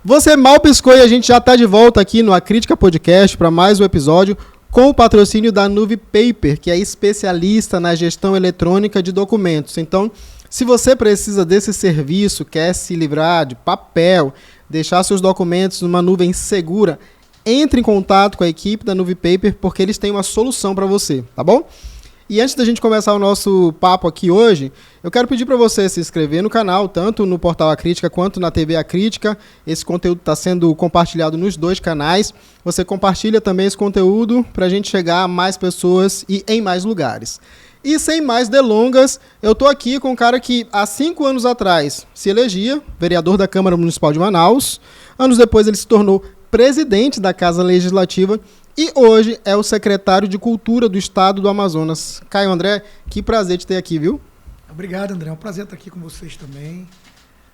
Você mal piscou e a gente já está de volta aqui no A Crítica Podcast para mais um episódio com o patrocínio da NuviPaper, que é especialista na gestão eletrônica de documentos. Então, se você precisa desse serviço, quer se livrar de papel, deixar seus documentos numa nuvem segura, entre em contato com a equipe da NuviPaper, porque eles têm uma solução para você, tá bom? E antes da gente começar o nosso papo aqui hoje, eu quero pedir para você se inscrever no canal, tanto no Portal A Crítica quanto na TV A Crítica. Esse conteúdo está sendo compartilhado nos dois canais. Você compartilha também esse conteúdo para a gente chegar a mais pessoas e em mais lugares. E sem mais delongas, eu estou aqui com um cara que há 5 anos atrás se elegia vereador da Câmara Municipal de Manaus. Anos depois ele se tornou presidente da Casa Legislativa e hoje é o secretário de Cultura do Estado do Amazonas. Caio André, que prazer te ter aqui, viu? Obrigado, André. É um prazer estar aqui com vocês também,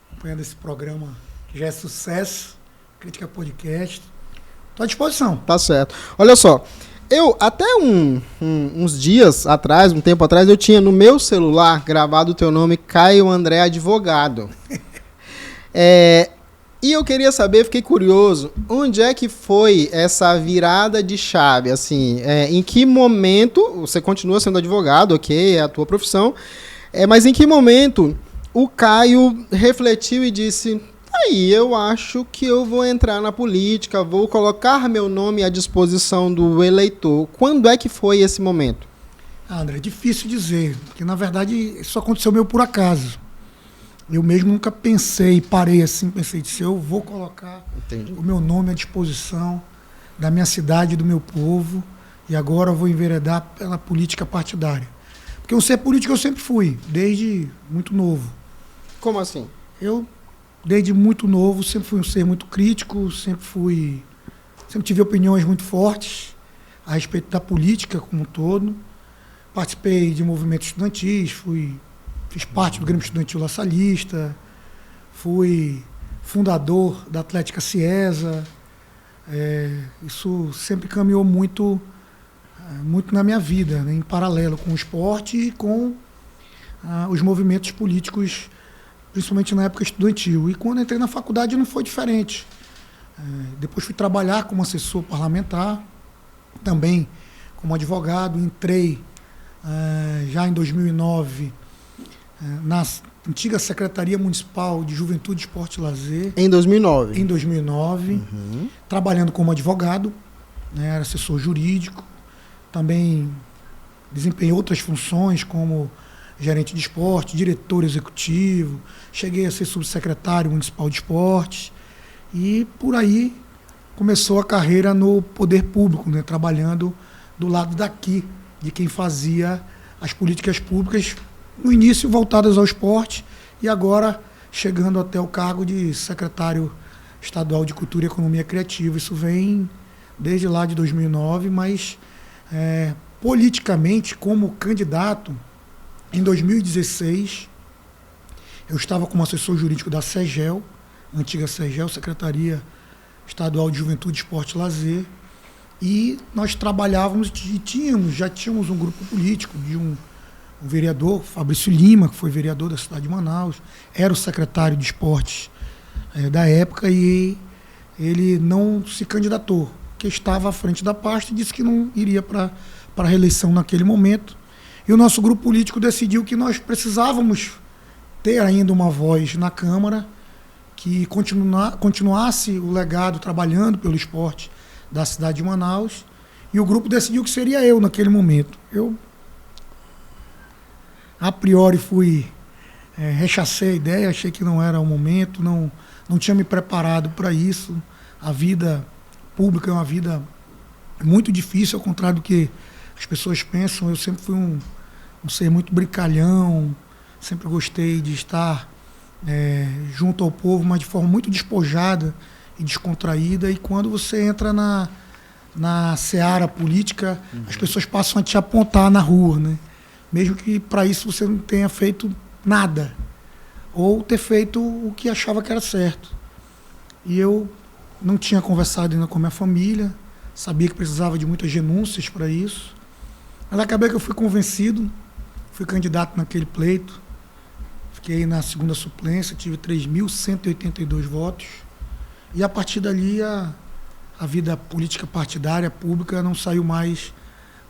acompanhando esse programa que já é sucesso, Crítica Podcast. Estou à disposição. Tá certo. Olha só, eu até uns dias atrás, um tempo atrás, eu tinha no meu celular gravado o teu nome, Caio André Advogado. E eu queria saber, fiquei curioso, onde é que foi essa virada de chave? Assim, em que momento, você continua sendo advogado, ok, é a tua profissão, mas em que momento o Caio refletiu e disse, aí eu acho que eu vou entrar na política, vou colocar meu nome à disposição do eleitor. Quando é que foi esse momento? André, é difícil dizer, porque na verdade isso aconteceu meio por acaso. Eu mesmo nunca pensei, parei assim, pensei, se eu vou colocar o meu nome à disposição da minha cidade, do meu povo, e agora eu vou enveredar pela política partidária. Porque eu ser político eu sempre fui, desde muito novo. Como assim? Eu, desde muito novo, sempre fui um ser muito crítico, sempre tive opiniões muito fortes a respeito da política como um todo. Participei de movimentos estudantis, fiz parte do Grêmio Estudantil La Salista, fui fundador da Atlética Ciesa. Isso sempre caminhou muito na minha vida, né, em paralelo com o esporte e com os movimentos políticos, principalmente na época estudantil. E quando entrei na faculdade não foi diferente. Depois fui trabalhar como assessor parlamentar, também como advogado. Entrei já em 2009 na antiga Secretaria Municipal de Juventude, Esporte e Lazer. Em 2009? Em 2009, trabalhando como advogado, né, era assessor jurídico, também desempenhei outras funções como gerente de esporte, diretor executivo, cheguei a ser subsecretário municipal de esportes e por aí começou a carreira no poder público, né, trabalhando do lado daqui, de quem fazia as políticas públicas, no início voltadas ao esporte e agora chegando até o cargo de secretário estadual de Cultura e Economia Criativa. Isso vem desde lá de 2009, mas politicamente, como candidato, em 2016, eu estava como assessor jurídico da SEGEL, antiga SEGEL, Secretaria Estadual de Juventude, Esporte e Lazer, e nós trabalhávamos e já tínhamos um grupo político de um vereador, Fabrício Lima, que foi vereador da cidade de Manaus, era o secretário de esportes da época e ele não se candidatou, porque estava à frente da pasta e disse que não iria para a reeleição naquele momento. E o nosso grupo político decidiu que nós precisávamos ter ainda uma voz na Câmara que continuasse o legado trabalhando pelo esporte da cidade de Manaus, e o grupo decidiu que seria eu naquele momento. Eu a priori rechacei a ideia, achei que não era o momento, não tinha me preparado para isso. A vida pública é uma vida muito difícil, ao contrário do que as pessoas pensam. Eu sempre fui um ser muito brincalhão, sempre gostei de estar junto ao povo, mas de forma muito despojada e descontraída. E quando você entra na seara política, as pessoas passam a te apontar na rua, né? Mesmo que para isso você não tenha feito nada, ou ter feito o que achava que era certo. E eu não tinha conversado ainda com a minha família, sabia que precisava de muitas renúncias para isso, mas acabei que eu fui convencido, fui candidato naquele pleito, fiquei na segunda suplência, tive 3.182 votos, E a partir dali a vida política partidária, pública, não saiu mais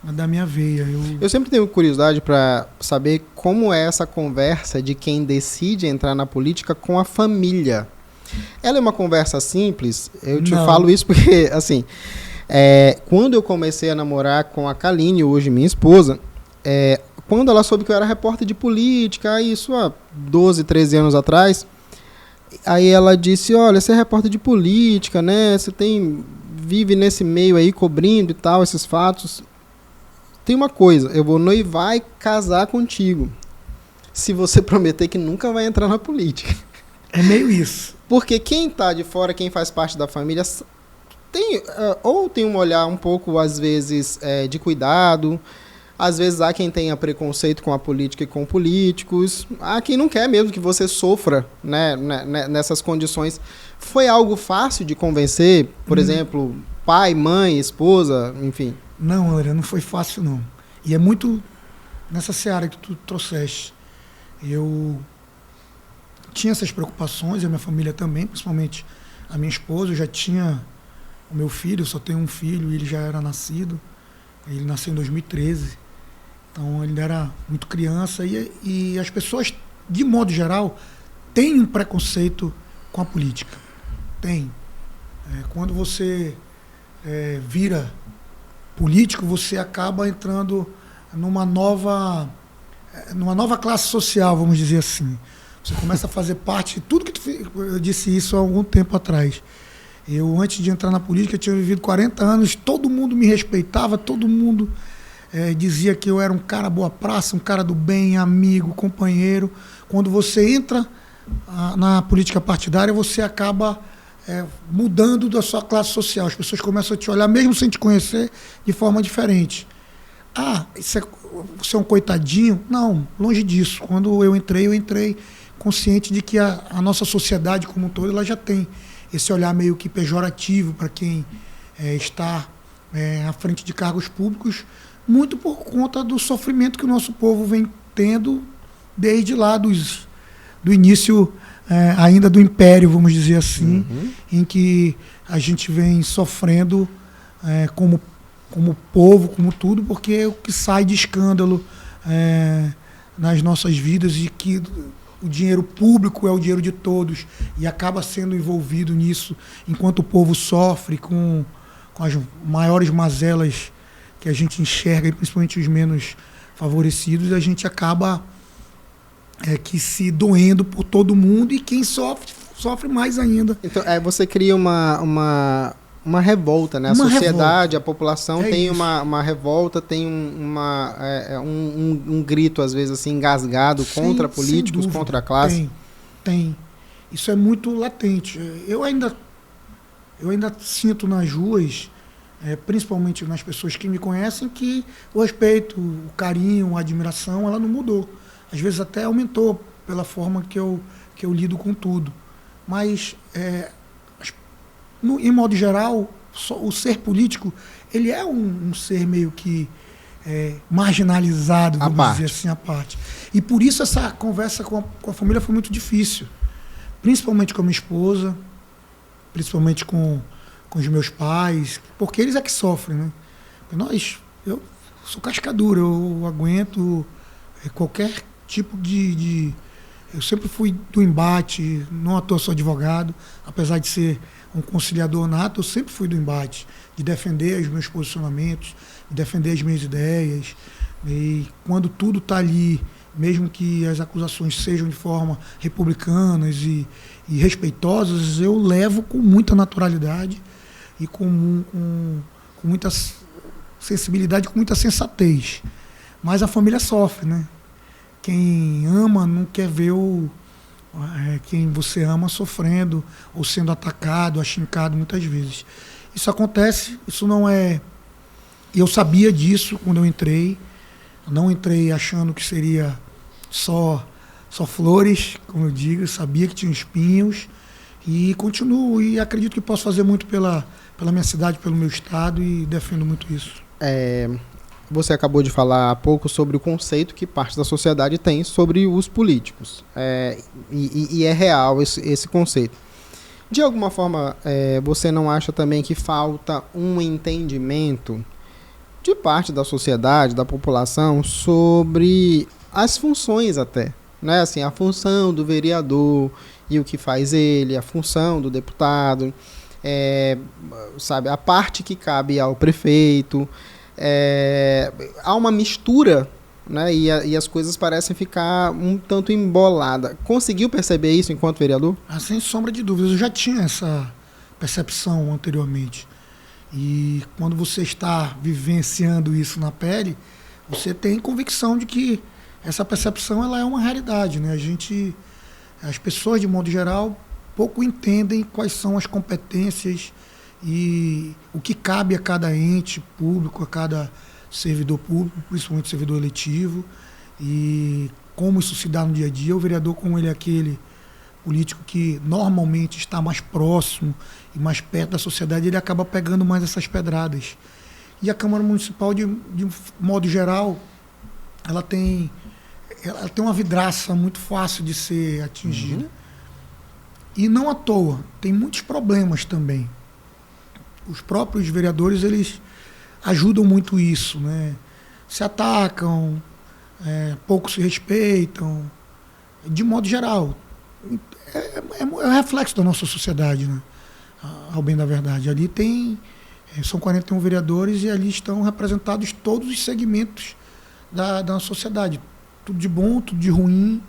da minha veia. Eu sempre tenho curiosidade para saber como é essa conversa de quem decide entrar na política com a família. Ela é uma conversa simples? Eu te falo isso porque, assim, quando eu comecei a namorar com a Kaline, hoje minha esposa, quando ela soube que eu era repórter de política, isso há 12, 13 anos atrás, aí ela disse, olha, você é repórter de política, né? Você vive nesse meio aí, cobrindo e tal, esses fatos. Tem uma coisa, eu vou noivar e casar contigo, se você prometer que nunca vai entrar na política. É meio isso. Porque quem está de fora, quem faz parte da família, tem um olhar um pouco, às vezes, de cuidado. Às vezes há quem tenha preconceito com a política e com políticos. Há quem não quer mesmo que você sofra, né, nessas condições. Foi algo fácil de convencer, por exemplo, pai, mãe, esposa, enfim? Não, André, não foi fácil, não. E é muito nessa seara que tu trouxeste. Eu tinha essas preocupações, a minha família também, principalmente a minha esposa. Eu já tinha o meu filho, eu só tenho um filho, e ele já era nascido. Ele nasceu em 2013. Então, ele era muito criança. E as pessoas, de modo geral, têm um preconceito com a política. Tem. Quando você vira político, você acaba entrando numa nova classe social, vamos dizer assim. Você começa a fazer parte de tudo que tu fez. Eu disse isso há algum tempo atrás. Eu, antes de entrar na política, tinha vivido 40 anos, todo mundo me respeitava, todo mundo dizia que eu era um cara boa praça, um cara do bem, amigo, companheiro. Quando você entra na política partidária, você acaba mudando da sua classe social. As pessoas começam a te olhar, mesmo sem te conhecer, de forma diferente. Você é um coitadinho? Não, longe disso. Quando eu entrei consciente de que a nossa sociedade como um todo, ela já tem esse olhar meio que pejorativo para quem está à frente de cargos públicos, muito por conta do sofrimento que o nosso povo vem tendo desde lá do início ainda do Império, vamos dizer assim, em que a gente vem sofrendo como povo, como tudo, porque o que sai de escândalo nas nossas vidas, e que o dinheiro público é o dinheiro de todos e acaba sendo envolvido nisso, enquanto o povo sofre com as maiores mazelas que a gente enxerga, e principalmente os menos favorecidos, a gente acaba que se doendo por todo mundo, e quem sofre mais ainda. Então, você cria uma revolta, né? A sociedade, a população tem uma revolta, tem um grito, às vezes, assim, engasgado, contra políticos, contra a classe. Tem. Isso é muito latente. Eu ainda sinto nas ruas, principalmente nas pessoas que me conhecem, que o respeito, o carinho, a admiração, ela não mudou. Às vezes até aumentou pela forma que eu lido com tudo. Mas, em modo geral, o ser político, ele é um ser meio que marginalizado, vamos dizer assim, à parte. E por isso essa conversa com a família foi muito difícil. Principalmente com a minha esposa, principalmente com os meus pais, porque eles é que sofrem, né? Eu sou cascadura, eu aguento qualquer tipo de... Eu sempre fui do embate, não à toa sou advogado, apesar de ser um conciliador nato, eu sempre fui do embate, de defender os meus posicionamentos, de defender as minhas ideias. E quando tudo está ali, mesmo que as acusações sejam de forma republicanas e respeitosas, eu levo com muita naturalidade e com muita sensibilidade, com muita sensatez. Mas a família sofre, né? Quem ama não quer ver quem você ama sofrendo ou sendo atacado, achincado muitas vezes. Isso acontece, isso não é... Eu sabia disso quando eu entrei. Eu não entrei achando que seria só flores, como eu digo. Eu sabia que tinha espinhos e continuo. E acredito que posso fazer muito pela minha cidade, pelo meu estado, e defendo muito isso. Você acabou de falar há pouco sobre o conceito que parte da sociedade tem sobre os políticos. E é real esse conceito. De alguma forma, você não acha também que falta um entendimento de parte da sociedade, da população, sobre as funções até, né? Assim, a função do vereador e o que faz ele, a função do deputado, sabe, a parte que cabe ao prefeito. Há uma mistura, né? E as coisas parecem ficar um tanto emboladas. Conseguiu perceber isso enquanto vereador? Sem sombra de dúvidas, eu já tinha essa percepção anteriormente. E quando você está vivenciando isso na pele, você tem convicção de que essa percepção ela é uma realidade, né? As pessoas, de modo geral, pouco entendem quais são as competências e o que cabe a cada ente público, a cada servidor público, principalmente servidor eletivo, e como isso se dá no dia a dia. O vereador, como ele é aquele político que normalmente está mais próximo e mais perto da sociedade, ele acaba pegando mais essas pedradas. E a Câmara Municipal, de um modo geral, ela tem uma vidraça muito fácil de ser atingida. Uhum. E não à toa, tem muitos problemas também. Os próprios vereadores, eles ajudam muito isso, né? Se atacam, pouco se respeitam, de modo geral. É um reflexo da nossa sociedade, né? Ao bem da verdade. Ali são 41 vereadores e ali estão representados todos os segmentos da nossa sociedade. Tudo de bom, tudo de ruim.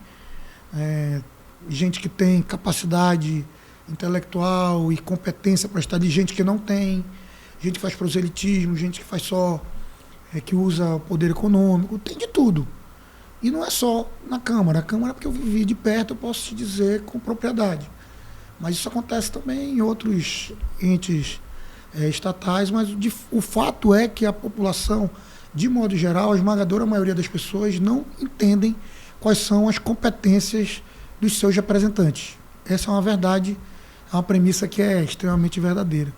Gente que tem capacidade intelectual e competência para estar ali, gente que não tem, gente que faz proselitismo, gente que faz só, que usa o poder econômico, tem de tudo. E não é só na Câmara. A Câmara, porque eu vivi de perto, eu posso te dizer com propriedade. Mas isso acontece também em outros entes estatais, mas o fato é que a população, de modo geral, a esmagadora maioria das pessoas não entendem quais são as competências dos seus representantes. Essa é uma verdade, é uma premissa que é extremamente verdadeira.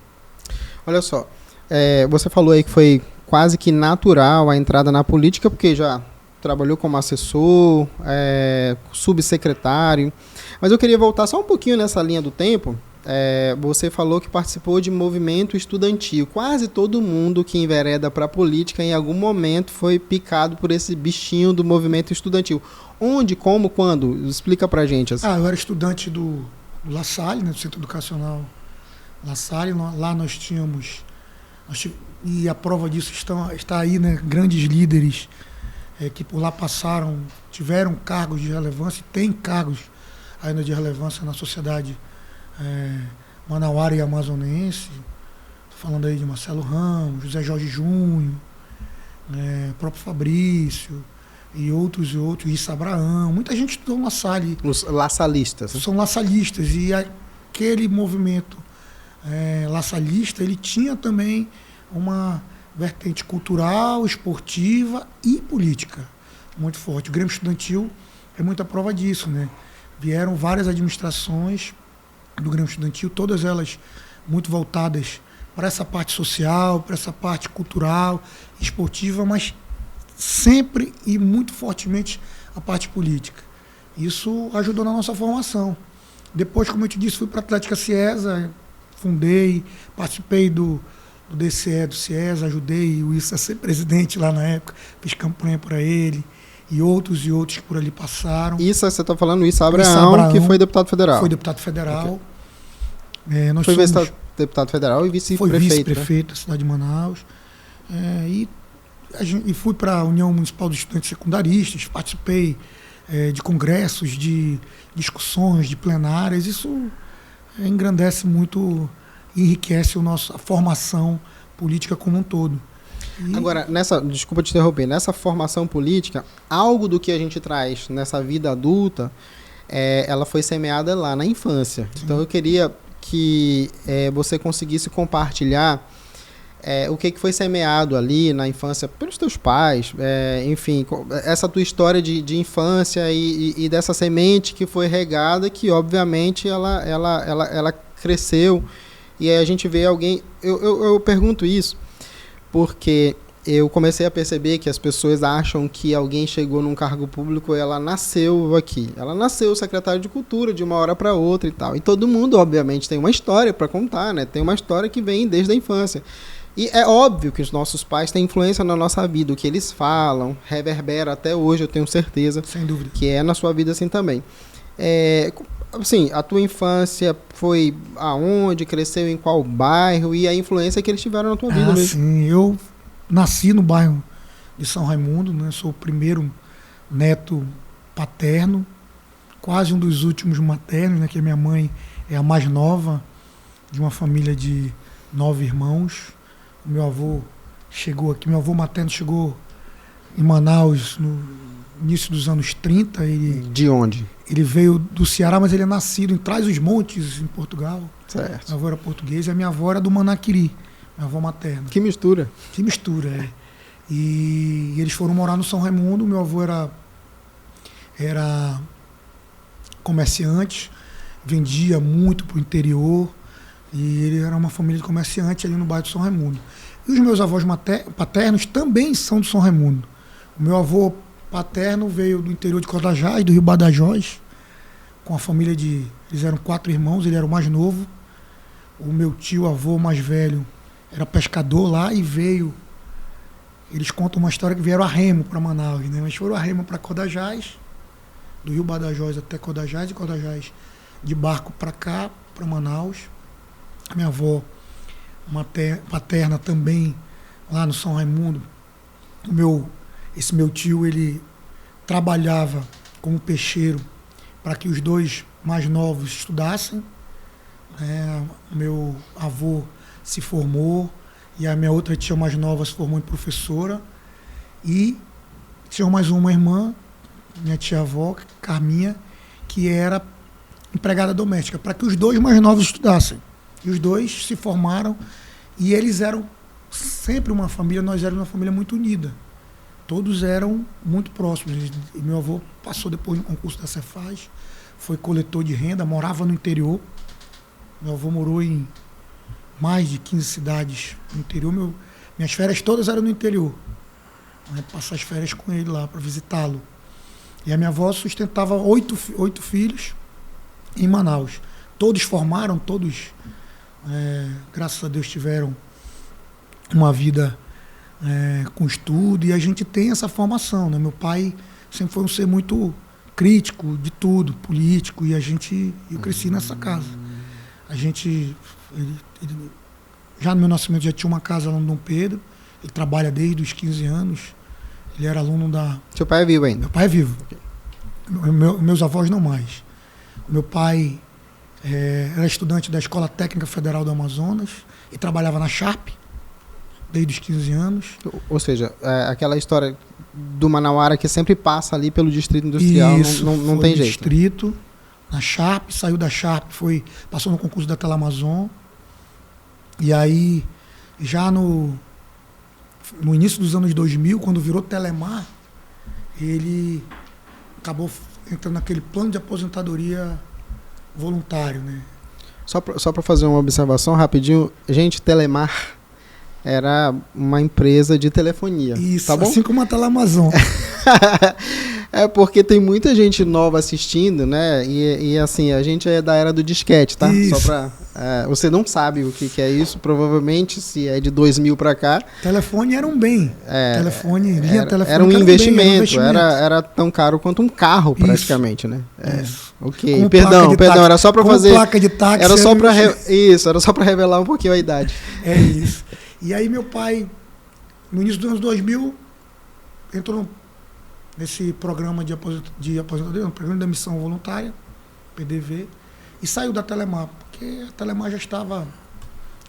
Olha só, você falou aí que foi quase que natural a entrada na política, porque já trabalhou como assessor, subsecretário. Mas eu queria voltar só um pouquinho nessa linha do tempo. Você falou que participou de movimento estudantil. Quase todo mundo que envereda para a política em algum momento foi picado por esse bichinho do movimento estudantil. Onde, como, quando? Explica pra gente. Assim. Eu era estudante do La Salle, né, do Centro Educacional La Salle. Lá nós tínhamos, e a prova disso está aí, né, grandes líderes que por lá passaram, tiveram cargos de relevância, tem cargos ainda de relevância na sociedade manauara e amazonense. Estou falando aí de Marcelo Ramos, José Jorge Júnior, próprio Fabrício, e outros, Issa Abraão. Muita gente estudou na Salle. Os laçalistas. São laçalistas. E aquele movimento laçalista, ele tinha também uma vertente cultural, esportiva e política muito forte. O Grêmio Estudantil é muita prova disso, né? Vieram várias administrações do Grêmio Estudantil, todas elas muito voltadas para essa parte social, para essa parte cultural, esportiva, mas sempre e muito fortemente a parte política. Isso ajudou na nossa formação. Depois, como eu te disse, fui para a Atlética Ciesa, fundei, participei do DCE do Ciesa, ajudei o Issa a ser presidente lá na época, fiz campanha para ele, e outros que por ali passaram. Isso, você está falando Issa Abraão, que foi deputado federal. Foi deputado federal. Okay. Nós foi deputado federal e vice-prefeito. Foi vice-prefeito da cidade de Manaus. E fui para a União Municipal dos Estudantes Secundaristas, participei de congressos, de discussões, de plenárias. Isso engrandece muito e enriquece a formação política como um todo. Agora, desculpa te interromper, nessa formação política, algo do que a gente traz nessa vida adulta, ela foi semeada lá na infância. Sim. Então eu queria que você conseguisse compartilhar o que foi semeado ali na infância pelos teus pais, enfim, essa tua história de infância e dessa semente que foi regada, que obviamente ela cresceu, e aí a gente vê alguém... Eu pergunto isso porque eu comecei a perceber que as pessoas acham que alguém chegou num cargo público e ela nasceu aqui. Ela nasceu secretária de Cultura de uma hora para outra e tal. E todo mundo, obviamente, tem uma história para contar, né? Tem uma história que vem desde a infância. E é óbvio que os nossos pais têm influência na nossa vida. O que eles falam reverbera até hoje, eu tenho certeza. Sem dúvida. Que é na sua vida assim também. Assim, a tua infância foi aonde? Cresceu em qual bairro? E a influência que eles tiveram na tua vida mesmo? Sim, eu nasci no bairro de São Raimundo, né? Sou o primeiro neto paterno, quase um dos últimos maternos, né? Que a minha mãe é a mais nova de uma família de 9 irmãos. O meu avô chegou aqui, meu avô materno chegou em Manaus no início dos anos 30. De onde? Ele veio do Ceará, mas ele é nascido em Trás-os-Montes, em Portugal. Certo. Meu avô era português e a minha avó era do Manaquiri, minha avó materna. Que mistura. Que mistura, é. E eles foram morar no São Raimundo. Meu avô era comerciante, vendia muito para o interior. E ele era uma família de comerciantes ali no bairro do São Raimundo. E os meus avós paternos também são do São Raimundo. O meu avô paterno veio do interior de Codajás, do Rio Badajoz, com a família de... Eles eram 4 irmãos, ele era o mais novo. O meu tio, avô mais velho, era pescador lá e veio... Eles contam uma história que vieram a remo para Manaus, né? Mas foram a remo para Codajás, do Rio Badajoz até Codajás, e Codajás de barco para cá, para Manaus. A minha avó paterna também, lá no São Raimundo. Esse meu tio, ele trabalhava como peixeiro para que os 2 mais novos estudassem. O meu avô se formou e a minha outra tia mais nova se formou em professora. E tinha mais uma irmã, minha tia-avó, Carminha, que era empregada doméstica, para que os 2 mais novos estudassem. E os 2 se formaram e eles eram sempre uma família, nós éramos uma família muito unida. Todos eram muito próximos. E meu avô passou depois no concurso da Cefaz, foi coletor de renda, morava no interior. Meu avô morou em mais de 15 cidades no interior. Minhas férias todas eram no interior. Passar as férias com ele lá para visitá-lo. E a minha avó sustentava 8 filhos em Manaus. Todos formaram, todos... graças a Deus tiveram uma vida com estudo, e a gente tem essa formação, né? Meu pai sempre foi um ser muito crítico de tudo, político, e eu cresci nessa casa. Já no meu nascimento já tinha uma casa lá no Dom Pedro, ele trabalha desde os 15 anos, ele era aluno da... Seu pai é vivo ainda? Meu pai é vivo. Okay. Meus avós não mais. Meu pai era estudante da Escola Técnica Federal do Amazonas e trabalhava na Sharp desde os 15 anos. Ou seja, aquela história do Manauara que sempre passa ali pelo Distrito Industrial. Isso, não tem jeito. Distrito, na Sharp, saiu da Sharp, passou no concurso da Telamazon. E aí, já no início dos anos 2000, quando virou Telemar, ele acabou entrando naquele plano de aposentadoria voluntário, né? Só para fazer uma observação rapidinho, gente, Telemar era uma empresa de telefonia. Isso, tá bom? Assim como a Telamazon. É porque tem muita gente nova assistindo, né? E assim, a gente é da era do disquete, tá? Isso. Só pra, você não sabe o que é isso, provavelmente, se é de 2000 para cá. Telefone era um bem. Linha telefônica era um investimento. Era tão caro quanto um carro, praticamente, isso. né? Isso. Ok, como perdão, era só para fazer... placa de táxi. Era só para revelar um pouquinho a idade. É isso. E aí meu pai, no início dos anos 2000, entrou nesse programa de aposentadoria, no programa de demissão voluntária, PDV, e saiu da Telemar, porque a Telemar já estava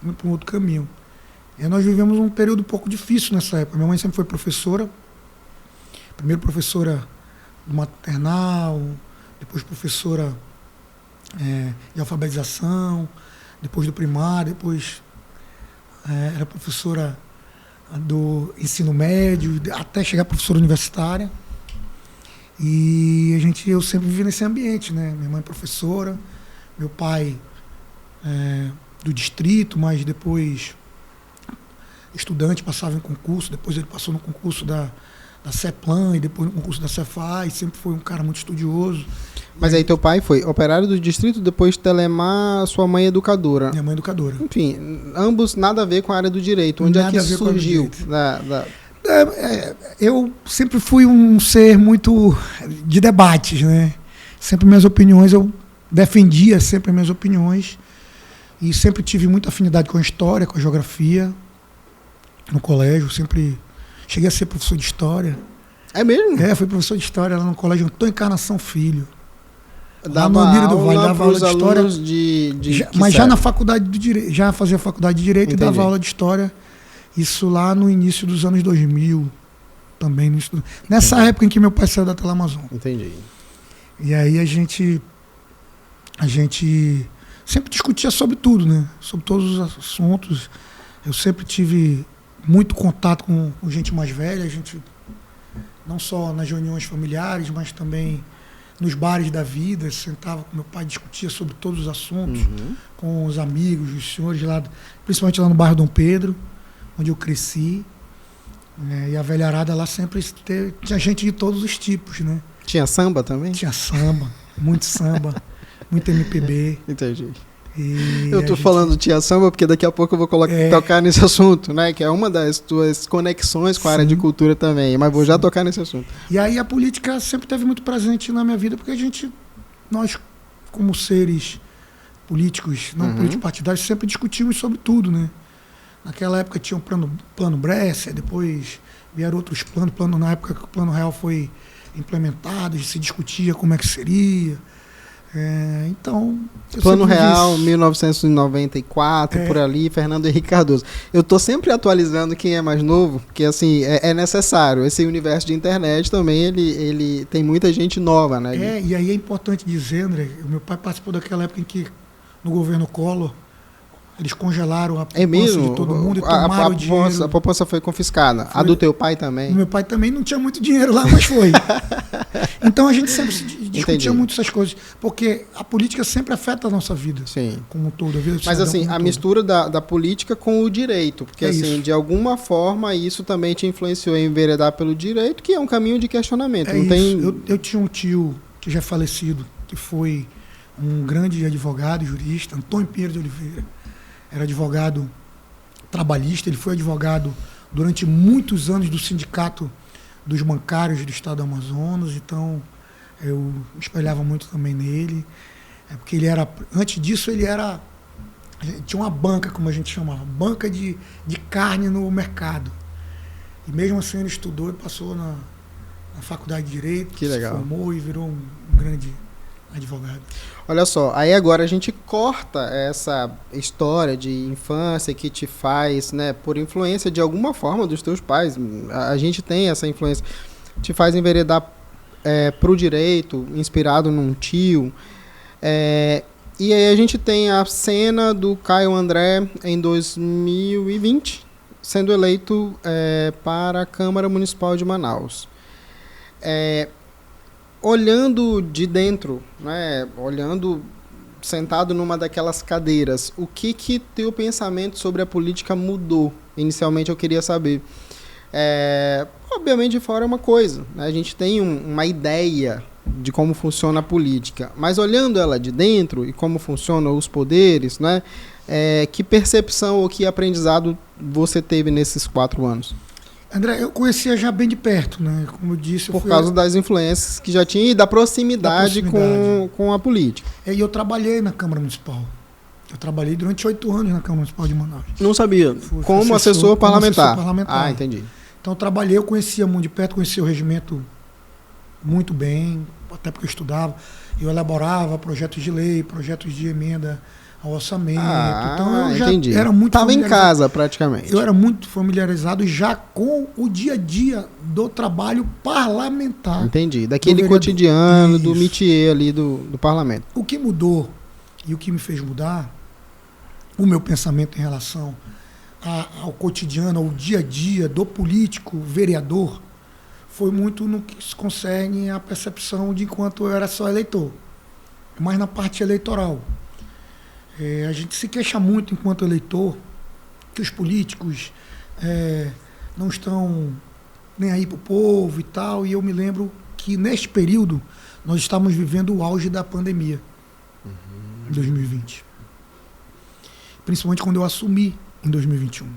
indo para um outro caminho. E nós vivemos um período um pouco difícil nessa época. Minha mãe sempre foi professora, primeiro professora do maternal, depois professora de alfabetização, depois do primário, depois era professora do ensino médio, até chegar professora universitária. E eu sempre vivi nesse ambiente, né? Minha mãe professora, meu pai do distrito, mas depois estudante, passava em concurso, depois ele passou no concurso da CEPLAN e depois no concurso da CEFA, e sempre foi um cara muito estudioso. Mas aí teu pai foi operário do distrito, depois telemar, sua mãe educadora. Minha mãe educadora. Enfim, ambos nada a ver com a área do direito. Onde Nada é a que ver com a área do surgiu? direito. Eu sempre fui um ser muito de debates, né? Sempre minhas opiniões, eu defendia sempre minhas opiniões e sempre tive muita afinidade com a história, com a geografia no colégio, sempre cheguei a ser professor de história. É mesmo? Fui professor de história lá no colégio Antônio Encarnação Filho. Dava aula de história, mas já na faculdade de direito, já fazia faculdade de direito. Entendi. E dava aula de história, isso lá no início dos anos 2000 também. Nessa Entendi. época em que meu pai saiu da Telamazon. Entendi. E aí a gente sempre discutia sobre tudo, né? Sobre todos os assuntos. Eu sempre tive muito contato com gente mais velha, a gente não só nas reuniões familiares, mas também nos bares da vida, sentava com meu pai, discutia sobre todos os assuntos, com os amigos, os senhores lá, principalmente lá no bairro Dom Pedro, onde eu cresci. E a velharada lá sempre tinha gente de todos os tipos, né? Tinha samba também? Tinha samba, muito MPB. Entendi. Eu tô falando tinha samba porque daqui a pouco eu vou tocar nesse assunto, né? Que é uma das tuas conexões com a área de cultura também, mas vou já tocar nesse assunto. E aí a política sempre esteve muito presente na minha vida, porque nós como seres políticos, não políticos partidários, sempre discutimos sobre tudo, né? Naquela época tinha um plano Bresser, depois vieram outros planos, na época que o Plano Real foi implementado, se discutia como é que seria. Então... Plano Real, 1994, por ali, Fernando Henrique Cardoso. Eu estou sempre atualizando quem é mais novo, porque assim, é necessário. Esse universo de internet também, ele tem muita gente nova, né? E aí é importante dizer, André, o meu pai participou daquela época em que, no governo Collor, eles congelaram a poupança de todo mundo e tomaram o dinheiro. A poupança foi confiscada. A do teu pai também? O meu pai também não tinha muito dinheiro lá, mas foi. Então a gente sempre discutia muito essas coisas, porque a política sempre afeta a nossa vida. Sim. Como um todo. Mas assim, a mistura da política com o direito, porque assim, de alguma forma isso também te influenciou em enveredar pelo direito, que é um caminho de questionamento. Eu tinha um tio que já é falecido, que foi um grande advogado, jurista, Antônio Pinheiro de Oliveira. Era advogado trabalhista, ele foi advogado durante muitos anos do Sindicato dos Bancários do Estado do Amazonas, então eu me espelhava muito também nele, porque antes disso tinha uma banca, como a gente chamava, banca de carne no mercado. E mesmo assim ele estudou e passou na faculdade de Direito, que legal. Se formou e virou um grande advogado. Olha só, aí agora a gente corta essa história de infância que te faz, né, por influência de alguma forma dos teus pais, a gente tem essa influência, te faz enveredar para o direito, inspirado num tio, e aí a gente tem a cena do Caio André em 2020, sendo eleito para a Câmara Municipal de Manaus. Olhando de dentro, né, olhando sentado numa daquelas cadeiras, o que teu pensamento sobre a política mudou? Inicialmente eu queria saber. Obviamente de fora é uma coisa, né? A gente tem uma ideia de como funciona a política, mas olhando ela de dentro e como funcionam os poderes, né, que percepção ou que aprendizado você teve nesses 4 anos? André, eu conhecia já bem de perto, né? Como eu disse... Por causa das influências que já tinha e da proximidade. Com a política. E eu trabalhei na Câmara Municipal. Eu trabalhei durante 8 anos na Câmara Municipal de Manaus. Não sabia. Como assessor parlamentar. Ah, entendi. Então eu trabalhei, eu conhecia muito de perto, conhecia o regimento muito bem, até porque eu estudava. Eu elaborava projetos de lei, projetos de emenda ao orçamento. Então eu já era muito Estava em casa praticamente. Eu era muito familiarizado já com o dia a dia do trabalho parlamentar. Entendi. Daquele cotidiano, do métier ali do parlamento. O que mudou e o que me fez mudar o meu pensamento em relação ao cotidiano, ao dia a dia do político, vereador, foi muito no que se concerne à percepção de enquanto eu era só eleitor. Mas na parte eleitoral. A gente se queixa muito enquanto eleitor que os políticos não estão nem aí para o povo e tal. E eu me lembro que neste período nós estávamos vivendo o auge da pandemia, em 2020. Principalmente quando eu assumi em 2021.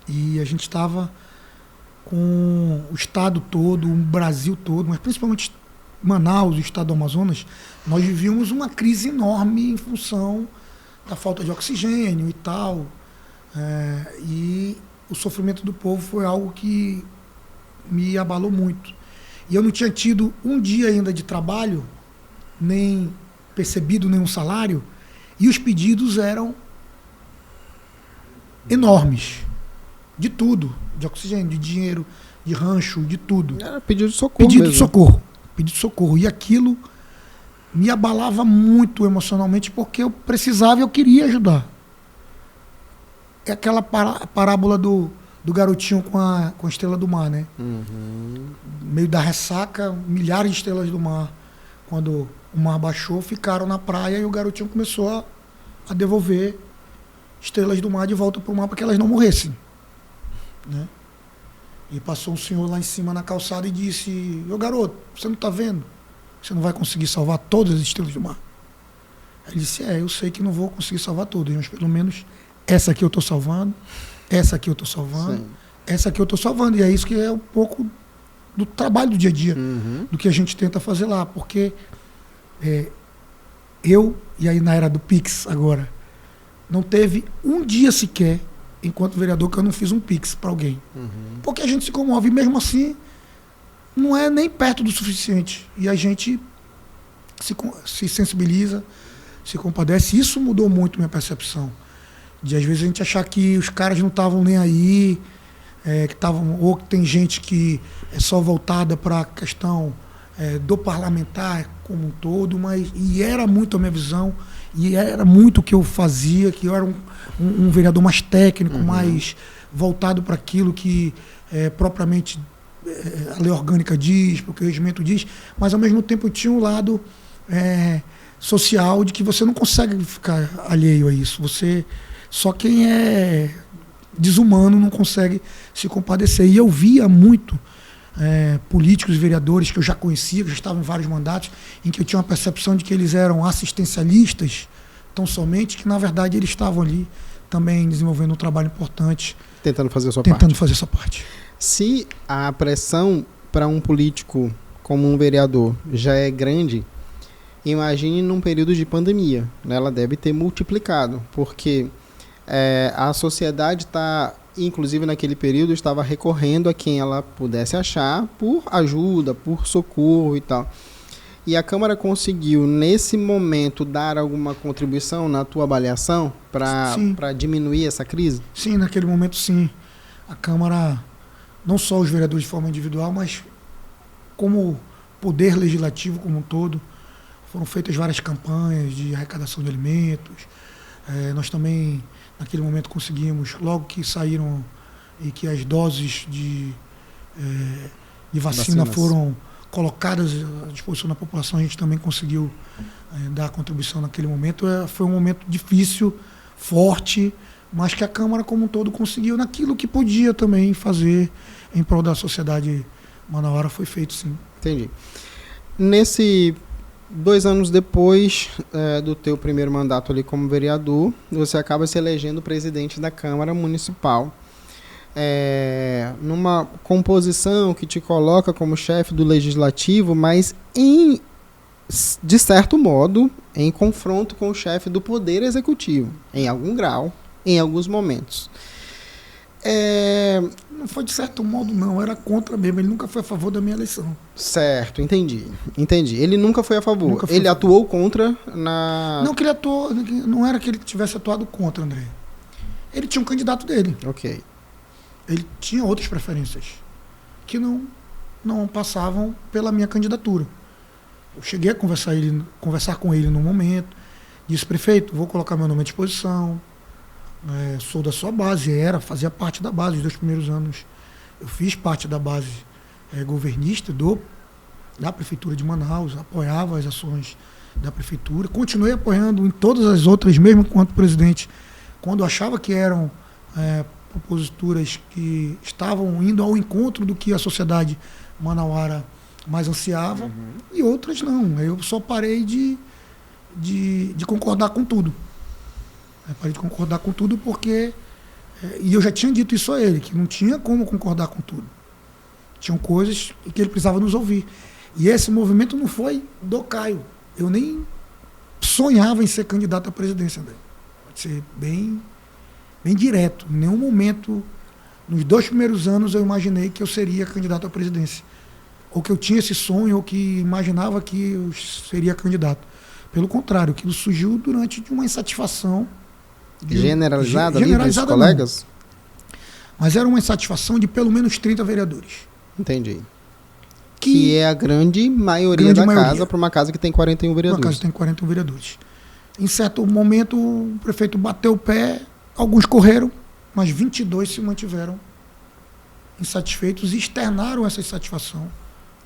E a gente estava com o estado todo, o Brasil todo, mas principalmente Manaus, o estado do Amazonas, nós vivíamos uma crise enorme em função da falta de oxigênio e tal. E o sofrimento do povo foi algo que me abalou muito. E eu não tinha tido um dia ainda de trabalho, nem percebido nenhum salário, e os pedidos eram enormes. De tudo. De oxigênio, de dinheiro, de rancho, de tudo. Era pedido de socorro Pedido mesmo. de socorro. Pedido de socorro. E aquilo me abalava muito emocionalmente, porque eu precisava e eu queria ajudar. É aquela parábola do garotinho com a estrela do mar, né? No meio da ressaca, milhares de estrelas do mar. Quando o mar baixou, ficaram na praia e o garotinho começou a devolver estrelas do mar de volta para o mar para que elas não morressem. Né? E passou um senhor lá em cima na calçada e disse: "Ô garoto, você não está vendo? Você não vai conseguir salvar todas as estrelas do mar." Ele disse: "Eu sei que não vou conseguir salvar todas, mas pelo menos essa aqui eu estou salvando, essa aqui eu estou salvando, Sim. essa aqui eu estou salvando." E é isso que é um pouco do trabalho do dia a dia, do que a gente tenta fazer lá. Porque eu, e aí na era do Pix agora, não teve um dia sequer, enquanto vereador, que eu não fiz um Pix para alguém. Porque a gente se comove, e mesmo assim, não é nem perto do suficiente. E a gente se sensibiliza, se compadece. Isso mudou muito minha percepção. De às vezes a gente achar que os caras não estavam nem aí, que estavam, ou que tem gente que é só voltada para a questão do parlamentar como um todo, e era muito a minha visão, e era muito o que eu fazia, que eu era um vereador mais técnico, mais voltado para aquilo que propriamente a lei orgânica diz, porque o regimento diz, mas ao mesmo tempo eu tinha um lado social de que você não consegue ficar alheio a isso. Só quem é desumano não consegue se compadecer. E eu via muito políticos e vereadores que eu já conhecia, que já estavam em vários mandatos, em que eu tinha uma percepção de que eles eram assistencialistas, tão somente, que na verdade eles estavam ali também desenvolvendo um trabalho importante. Tentando fazer a sua parte. Se a pressão para um político como um vereador já é grande, imagine num período de pandemia, né? Ela deve ter multiplicado, porque a sociedade está, inclusive naquele período, estava recorrendo a quem ela pudesse achar por ajuda, por socorro e tal. E a Câmara conseguiu, nesse momento, dar alguma contribuição na tua avaliação para diminuir essa crise? Sim, naquele momento sim. A Câmara, não só os vereadores de forma individual, mas como poder legislativo como um todo, foram feitas várias campanhas de arrecadação de alimentos. Nós também, naquele momento, conseguimos, logo que saíram e que as doses de vacina foram colocadas à disposição da população, a gente também conseguiu dar a contribuição naquele momento. Foi um momento difícil, forte, mas que a Câmara como um todo conseguiu naquilo que podia também fazer em prol da sociedade manauara. Foi feito, sim. Entendi. Nesse 2 anos depois do teu primeiro mandato ali como vereador, você acaba se elegendo presidente da Câmara Municipal. Numa composição que te coloca como chefe do Legislativo, mas de certo modo em confronto com o chefe do Poder Executivo, em algum grau, em alguns momentos. Não foi de certo modo, não. Era contra mesmo. Ele nunca foi a favor da minha eleição. Certo, entendi. Ele nunca foi a favor. Ele atuou contra na... Não que ele atuou, não era que ele tivesse atuado contra, André. Ele tinha um candidato dele. Ok. Ele tinha outras preferências que não passavam pela minha candidatura. Eu cheguei a conversar com ele num momento. Disse: prefeito, vou colocar meu nome à disposição. Sou da sua base, fazia parte da base. Os 2 primeiros anos eu fiz parte da base governista da Prefeitura de Manaus, apoiava as ações da Prefeitura, continuei apoiando em todas as outras, mesmo enquanto presidente, quando eu achava que eram proposituras que estavam indo ao encontro do que a sociedade manauara mais ansiava, e outras não. Eu só parei de concordar com tudo. Eu parei de concordar com tudo porque... E eu já tinha dito isso a ele, que não tinha como concordar com tudo. Tinham coisas que ele precisava nos ouvir. E esse movimento não foi do Caio. Eu nem sonhava em ser candidato à presidência dele. Pode ser bem direto. Em nenhum momento, nos 2 primeiros anos, eu imaginei que eu seria candidato à presidência. Ou que eu tinha esse sonho, ou que imaginava que eu seria candidato. Pelo contrário, aquilo surgiu durante uma insatisfação. Generalizada ali dos colegas? Não. Mas era uma insatisfação de pelo menos 30 vereadores. Entendi. Que é a grande maioria da casa, para uma casa que tem 41 vereadores. Uma casa que tem 41 vereadores. Em certo momento, o prefeito bateu o pé, alguns correram, mas 22 se mantiveram insatisfeitos e externaram essa insatisfação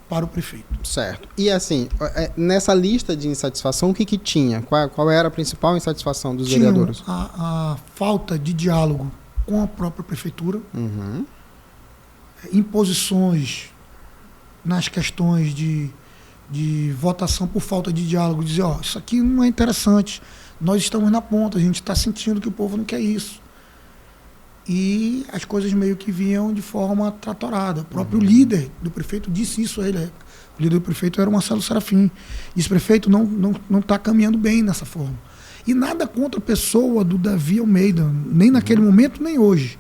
para o prefeito. Certo. E assim, nessa lista de insatisfação, o que tinha? Qual era a principal insatisfação dos vereadores? A falta de diálogo com a própria prefeitura, imposições nas questões de votação por falta de diálogo, dizer, isso aqui não é interessante, nós estamos na ponta, a gente está sentindo que o povo não quer isso. E as coisas meio que vinham de forma tratorada. O próprio líder do prefeito disse isso a ele. O líder do prefeito era o Marcelo Serafim. Disse, prefeito, não está caminhando bem nessa forma. E nada contra a pessoa do Davi Almeida, nem naquele momento, nem hoje.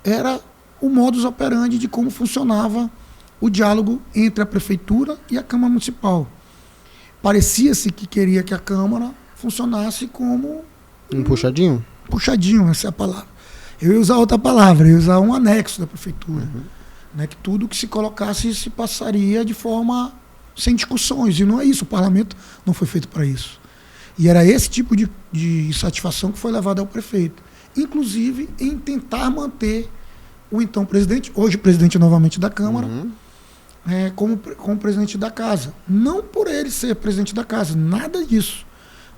Era o modus operandi de como funcionava o diálogo entre a prefeitura e a Câmara Municipal. Parecia-se que queria que a Câmara funcionasse como... Um puxadinho? Puxadinho, essa é a palavra. Eu ia usar outra palavra, eu ia usar um anexo da prefeitura. Né, que tudo que se colocasse se passaria de forma sem discussões. E não é isso, o parlamento não foi feito para isso. E era esse tipo de insatisfação que foi levada ao prefeito. Inclusive em tentar manter o então presidente, hoje presidente novamente da Câmara, como presidente da casa. Não por ele ser presidente da casa, nada disso.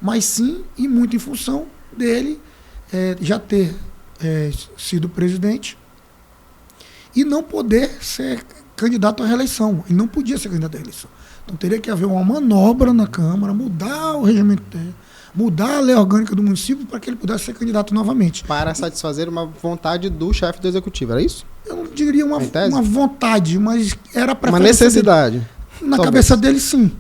Mas sim, e muito em função dele já ter sido presidente e não poder ser candidato à reeleição. Ele não podia ser candidato à reeleição. Então teria que haver uma manobra na Câmara, mudar o regimento interno, mudar a lei orgânica do município para que ele pudesse ser candidato novamente. Para satisfazer uma vontade do chefe do executivo, era isso? Eu não diria uma vontade, mas era a preferência. Uma necessidade. Na cabeça dele, sim.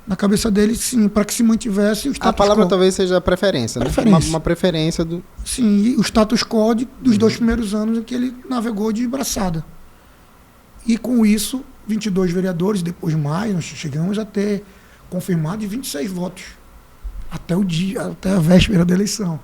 Na cabeça dele, sim, para que se mantivesse o status quo. A palavra talvez seja preferência, né? Uma preferência do... Sim, e o status quo dos 2 primeiros anos em que ele navegou de braçada. E com isso, 22 vereadores, depois mais, nós chegamos a ter confirmado 26 votos. Até a véspera da eleição.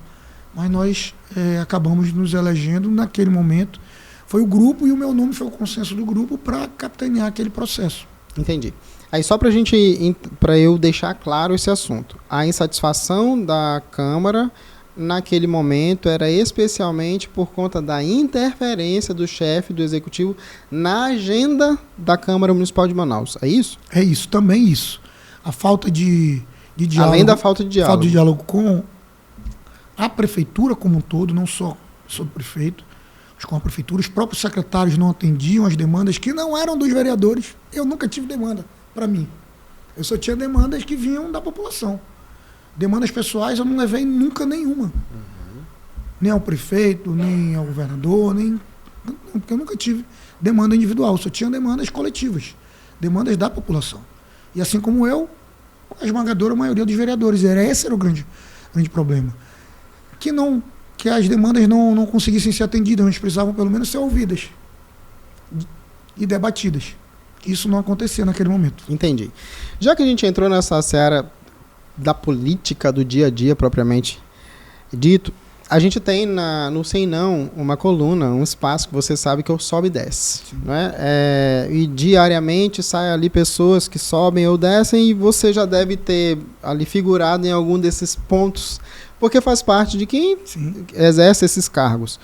Mas nós acabamos nos elegendo naquele momento. Foi o grupo e o meu nome foi o consenso do grupo para capitanear aquele processo. Entendi. Aí só para eu deixar claro esse assunto. A insatisfação da Câmara naquele momento era especialmente por conta da interferência do chefe do Executivo na agenda da Câmara Municipal de Manaus. É isso? É isso, também isso. A falta de diálogo. Além da falta de diálogo. Falta de diálogo com a prefeitura como um todo, não só sobre o prefeito, mas com a prefeitura. Os próprios secretários não atendiam as demandas que não eram dos vereadores. Eu nunca tive demanda para mim. Eu só tinha demandas que vinham da população. Demandas pessoais eu não levei nunca nenhuma. Nem ao prefeito, nem ao governador, porque eu nunca tive demanda individual. Só tinha demandas coletivas. Demandas da população. E assim como eu, a esmagadora maioria dos vereadores. Esse era o grande problema. Que as demandas não conseguissem ser atendidas, mas precisavam pelo menos ser ouvidas e debatidas. Isso não acontecia naquele momento. Entendi. Já que a gente entrou nessa seara da política do dia a dia propriamente dito, a gente tem no Sem Não uma coluna, um espaço que você sabe que é o Sobe e Desce. Né? E diariamente saem ali pessoas que sobem ou descem e você já deve ter ali figurado em algum desses pontos, porque faz parte de quem exerce esses cargos.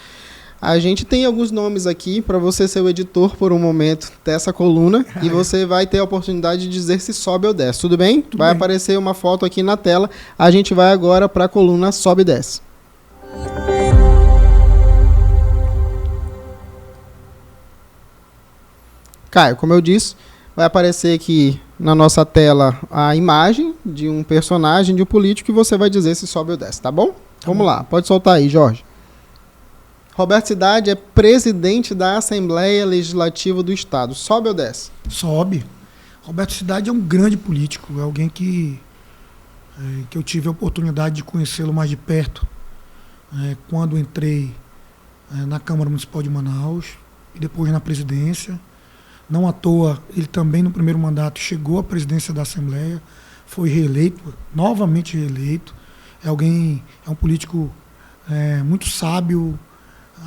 A gente tem alguns nomes aqui para você ser o editor por um momento dessa coluna e você vai ter a oportunidade de dizer se sobe ou desce. Tudo bem? Vai aparecer uma foto aqui na tela. A gente vai agora para a coluna Sobe e Desce. Caio, como eu disse, vai aparecer aqui na nossa tela a imagem de um personagem, de um político, e você vai dizer se sobe ou desce, tá bom? Vamos lá, pode soltar aí, Jorge. Roberto Cidade é presidente da Assembleia Legislativa do Estado. Sobe ou desce? Sobe. Roberto Cidade é um grande político, é alguém que eu tive a oportunidade de conhecê-lo mais de perto quando entrei na Câmara Municipal de Manaus e depois na presidência. Não à toa, ele também no primeiro mandato chegou à presidência da Assembleia, foi reeleito, novamente reeleito. É um político muito sábio,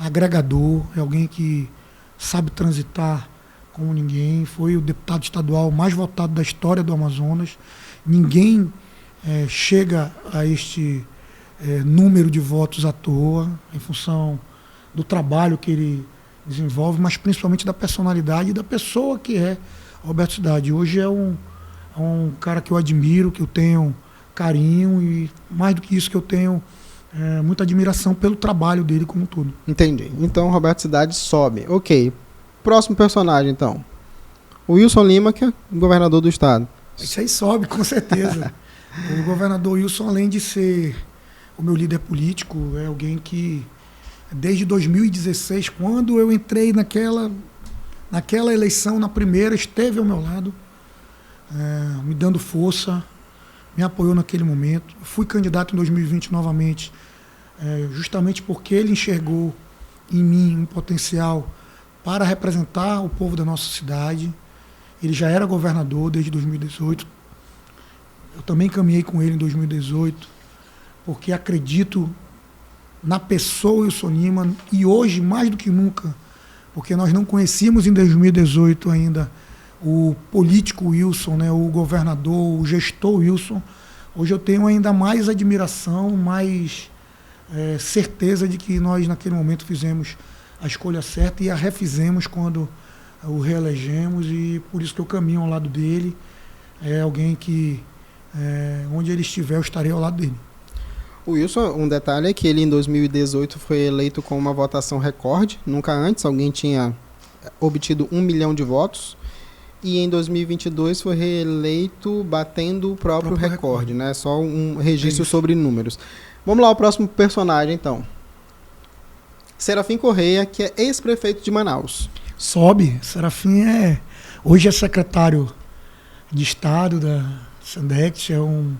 agregador, é alguém que sabe transitar como ninguém, foi o deputado estadual mais votado da história do Amazonas. Ninguém chega a este número de votos à toa, em função do trabalho que ele desenvolve, mas principalmente da personalidade e da pessoa que é Roberto Cidade. Hoje é um cara que eu admiro, que eu tenho carinho e, mais do que isso, que eu tenho muita admiração pelo trabalho dele como um todo. Entendi. Então, Roberto Cidade sobe. Ok. Próximo personagem, então. O Wilson Lima, que é governador do estado. Isso aí sobe, com certeza. O governador Wilson, além de ser o meu líder político, é alguém que, desde 2016, quando eu entrei naquela eleição, na primeira, esteve ao meu lado, me dando força, me apoiou naquele momento. Fui candidato em 2020 novamente, justamente porque ele enxergou em mim um potencial para representar o povo da nossa cidade. Ele já era governador desde 2018. Eu também caminhei com ele em 2018, porque acredito na pessoa Wilson Lima, e hoje, mais do que nunca, porque nós não conhecíamos em 2018 ainda o político Wilson, né, o governador, o gestor Wilson. Hoje eu tenho ainda mais admiração, mais certeza de que nós, naquele momento, fizemos a escolha certa e a refizemos quando o reelegemos, e por isso que eu caminho ao lado dele. É alguém que, onde ele estiver, eu estarei ao lado dele. O Wilson, um detalhe é que ele em 2018 foi eleito com uma votação recorde. Nunca antes alguém tinha obtido 1 milhão de votos. E em 2022 foi reeleito batendo o próprio recorde, né? Só um registro sobre números. Vamos lá, o próximo personagem, então. Serafim Correia, que é ex-prefeito de Manaus. Sobe. Serafim hoje é secretário de Estado da Sandex, é um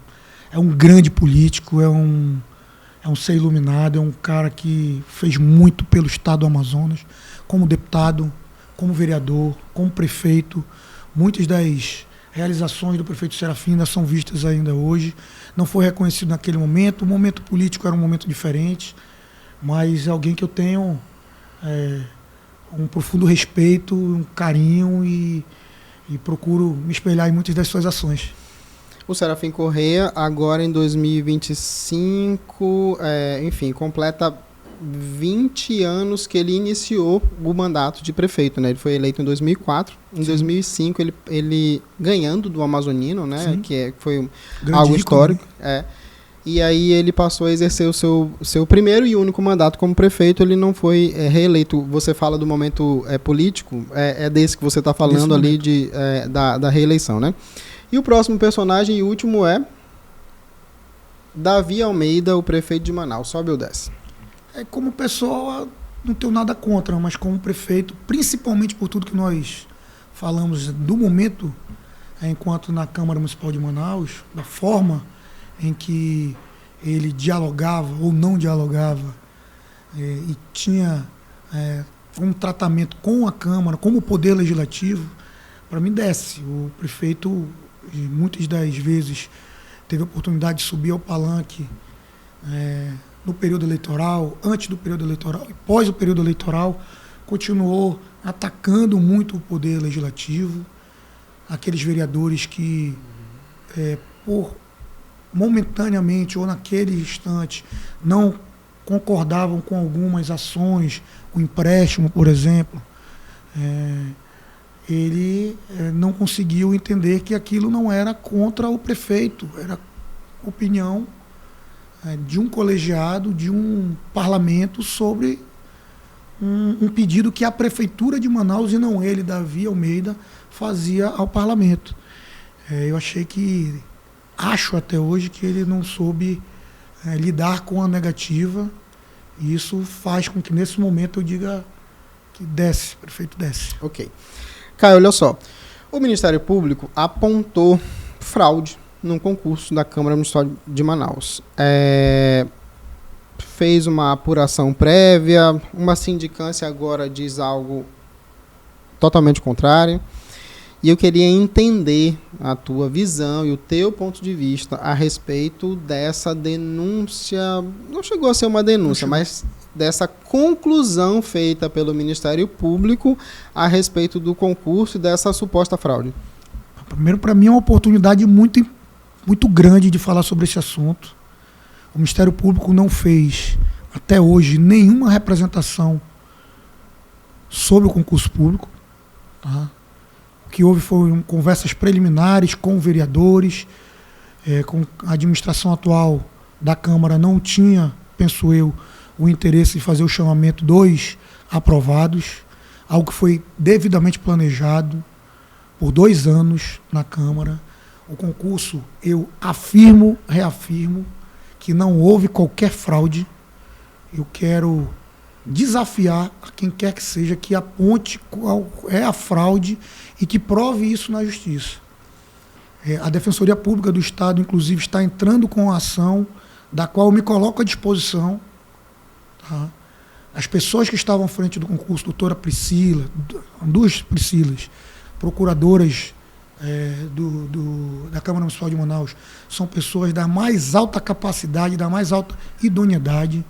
grande político, é um ser iluminado, é um cara que fez muito pelo estado do Amazonas, como deputado, como vereador, como prefeito. Muitas das realizações do prefeito Serafim ainda são vistas ainda hoje. Não foi reconhecido naquele momento, o momento político era um momento diferente, mas é alguém que eu tenho um profundo respeito, um carinho e procuro me espelhar em muitas das suas ações. O Serafim Correia, agora em 2025, enfim, completa 20 anos que ele iniciou o mandato de prefeito, né? Ele foi eleito em 2004. Em 2005, ele ganhando do Amazonino, né? Sim. Que foi algo histórico. E aí ele passou a exercer o seu primeiro e único mandato como prefeito. Ele não foi reeleito. Você fala do momento político, é desse que você está falando ali da reeleição, né? E o próximo personagem e último é Davi Almeida, o prefeito de Manaus. Sobe ou desce? Como pessoa, não tenho nada contra, mas como prefeito, principalmente por tudo que nós falamos do momento, enquanto na Câmara Municipal de Manaus, da forma em que ele dialogava ou não dialogava, e tinha um tratamento com a Câmara, como Poder Legislativo, para mim desce. O prefeito, muitas das vezes, teve a oportunidade de subir ao palanque no período eleitoral, antes do período eleitoral e pós o período eleitoral, continuou atacando muito o Poder Legislativo, aqueles vereadores que, momentaneamente ou naquele instante, não concordavam com algumas ações, o empréstimo, por exemplo, ele não conseguiu entender que aquilo não era contra o prefeito, era opinião de um colegiado, de um parlamento sobre um pedido que a Prefeitura de Manaus, e não ele, Davi Almeida, fazia ao parlamento. Eu acho até hoje que ele não soube lidar com a negativa, e isso faz com que nesse momento eu diga que desce, prefeito desce. Ok. Caio, olha só, o Ministério Público apontou fraude num concurso da Câmara Municipal de Manaus. Fez uma apuração prévia, uma sindicância agora diz algo totalmente contrário. E eu queria entender a tua visão e o teu ponto de vista a respeito dessa denúncia, não chegou a ser uma denúncia, mas dessa conclusão feita pelo Ministério Público a respeito do concurso e dessa suposta fraude. Primeiro, para mim é uma oportunidade muito, muito grande de falar sobre esse assunto. O Ministério Público não fez, até hoje, nenhuma representação sobre o concurso público. Tá? O que houve foram conversas preliminares com vereadores, com a administração atual da Câmara não tinha, penso eu, o interesse de fazer o chamamento dos aprovados, algo que foi devidamente planejado por 2 anos na Câmara. O concurso, eu reafirmo, que não houve qualquer fraude. Eu quero desafiar a quem quer que seja que aponte qual é a fraude e que prove isso na justiça. A Defensoria Pública do Estado, inclusive, está entrando com a ação da qual eu me coloco à disposição. Tá? As pessoas que estavam à frente do concurso, doutora Priscila, 2 Priscilas, procuradoras da Câmara Municipal de Manaus, são pessoas da mais alta capacidade, da mais alta idoneidade,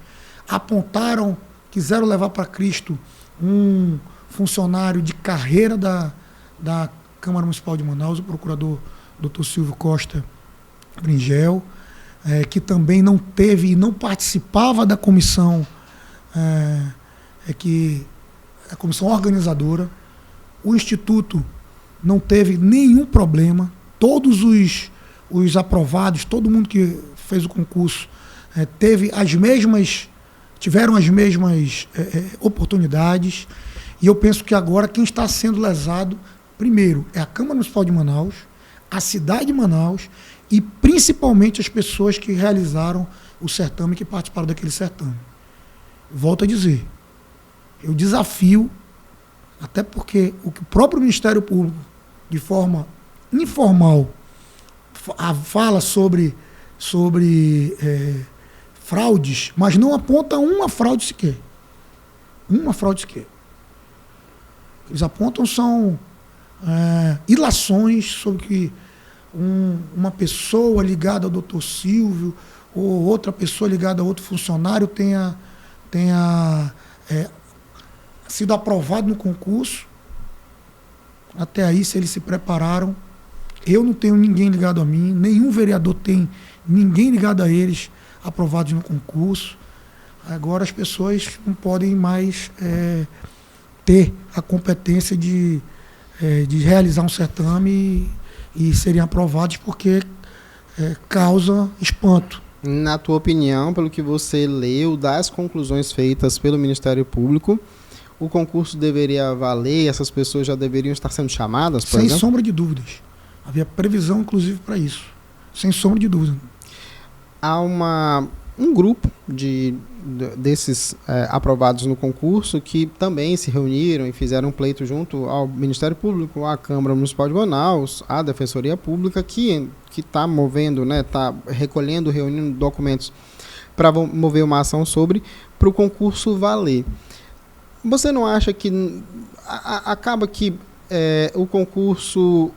apontaram, quiseram levar para Cristo um funcionário de carreira da Câmara Municipal de Manaus, o procurador Dr. Silvio Costa Bringel, que também não teve e não participava da comissão, a comissão organizadora. O Instituto não teve nenhum problema, todos os aprovados, todo mundo que fez o concurso tiveram as mesmas oportunidades, e eu penso que agora quem está sendo lesado, primeiro, é a Câmara Municipal de Manaus, a cidade de Manaus e principalmente as pessoas que realizaram o certame, que participaram daquele certame. Volto a dizer, eu desafio, até porque o que o próprio Ministério Público, de forma informal, fala sobre fraudes, mas não aponta uma fraude sequer. Uma fraude sequer. Eles apontam são ilações sobre que uma pessoa ligada ao doutor Silvio ou outra pessoa ligada a outro funcionário tenha sido aprovado no concurso. Até aí, se eles se prepararam, eu não tenho ninguém ligado a mim, nenhum vereador tem ninguém ligado a eles aprovados no concurso. Agora as pessoas não podem mais ter a competência de realizar um certame e serem aprovados porque causa espanto. Na tua opinião, pelo que você leu das conclusões feitas pelo Ministério Público, o concurso deveria valer, essas pessoas já deveriam estar sendo chamadas, por exemplo? Sem sombra de dúvidas. Havia previsão, inclusive, para isso. Sem sombra de dúvida. Há um grupo desses aprovados no concurso que também se reuniram e fizeram um pleito junto ao Ministério Público, à Câmara Municipal de Manaus, à Defensoria Pública, que está movendo, está recolhendo, reunindo documentos para mover uma ação para o concurso valer. Você não acha que acaba que o concurso,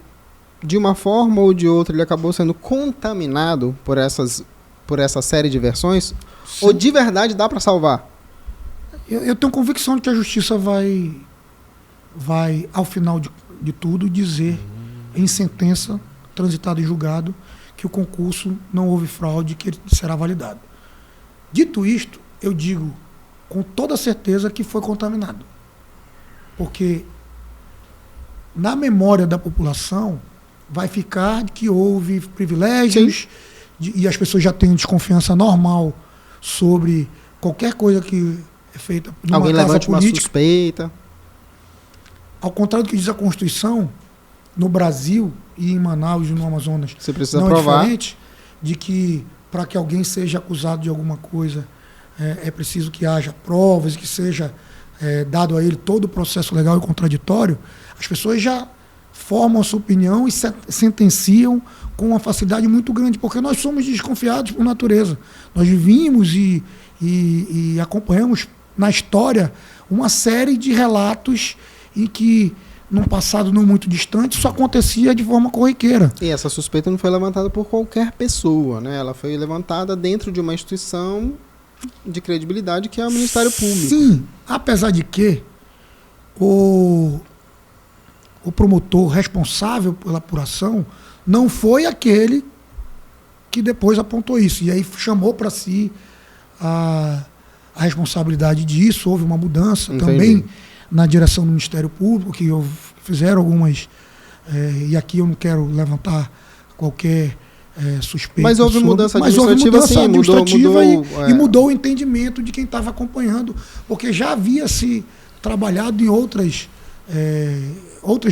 de uma forma ou de outra, ele acabou sendo contaminado por essa série de versões? Sim. Ou de verdade dá para salvar? Eu tenho convicção de que a justiça vai ao final de tudo, dizer em sentença transitada em julgado que o concurso não houve fraude, que ele será validado. Dito isto, eu digo com toda certeza que foi contaminado. Porque na memória da população vai ficar que houve privilégios e as pessoas já têm desconfiança normal sobre qualquer coisa que é feita numa alguém casa levante política. uma suspeita. Ao contrário do que diz a Constituição, no Brasil e em Manaus e no Amazonas, Você precisa não provar. é diferente de que para que alguém seja acusado de alguma coisa é preciso que haja provas, que seja dado a ele todo o processo legal e contraditório. As pessoas já formam a sua opinião e sentenciam com uma facilidade muito grande, porque nós somos desconfiados por natureza. Nós vimos e acompanhamos na história uma série de relatos em que, num passado não muito distante, isso acontecia de forma corriqueira. E essa suspeita não foi levantada por qualquer pessoa, né? Ela foi levantada dentro de uma instituição de credibilidade que é o Ministério Público. Sim, apesar de que o promotor responsável pela apuração não foi aquele que depois apontou isso. E aí chamou para si a responsabilidade disso. Houve uma mudança. Entendi. Também na direção do Ministério Público, que fizeram algumas... e aqui eu não quero levantar qualquer suspeita. Mas houve mudança administrativa, sim, e mudou o entendimento de quem estava acompanhando, porque já havia se trabalhado em outras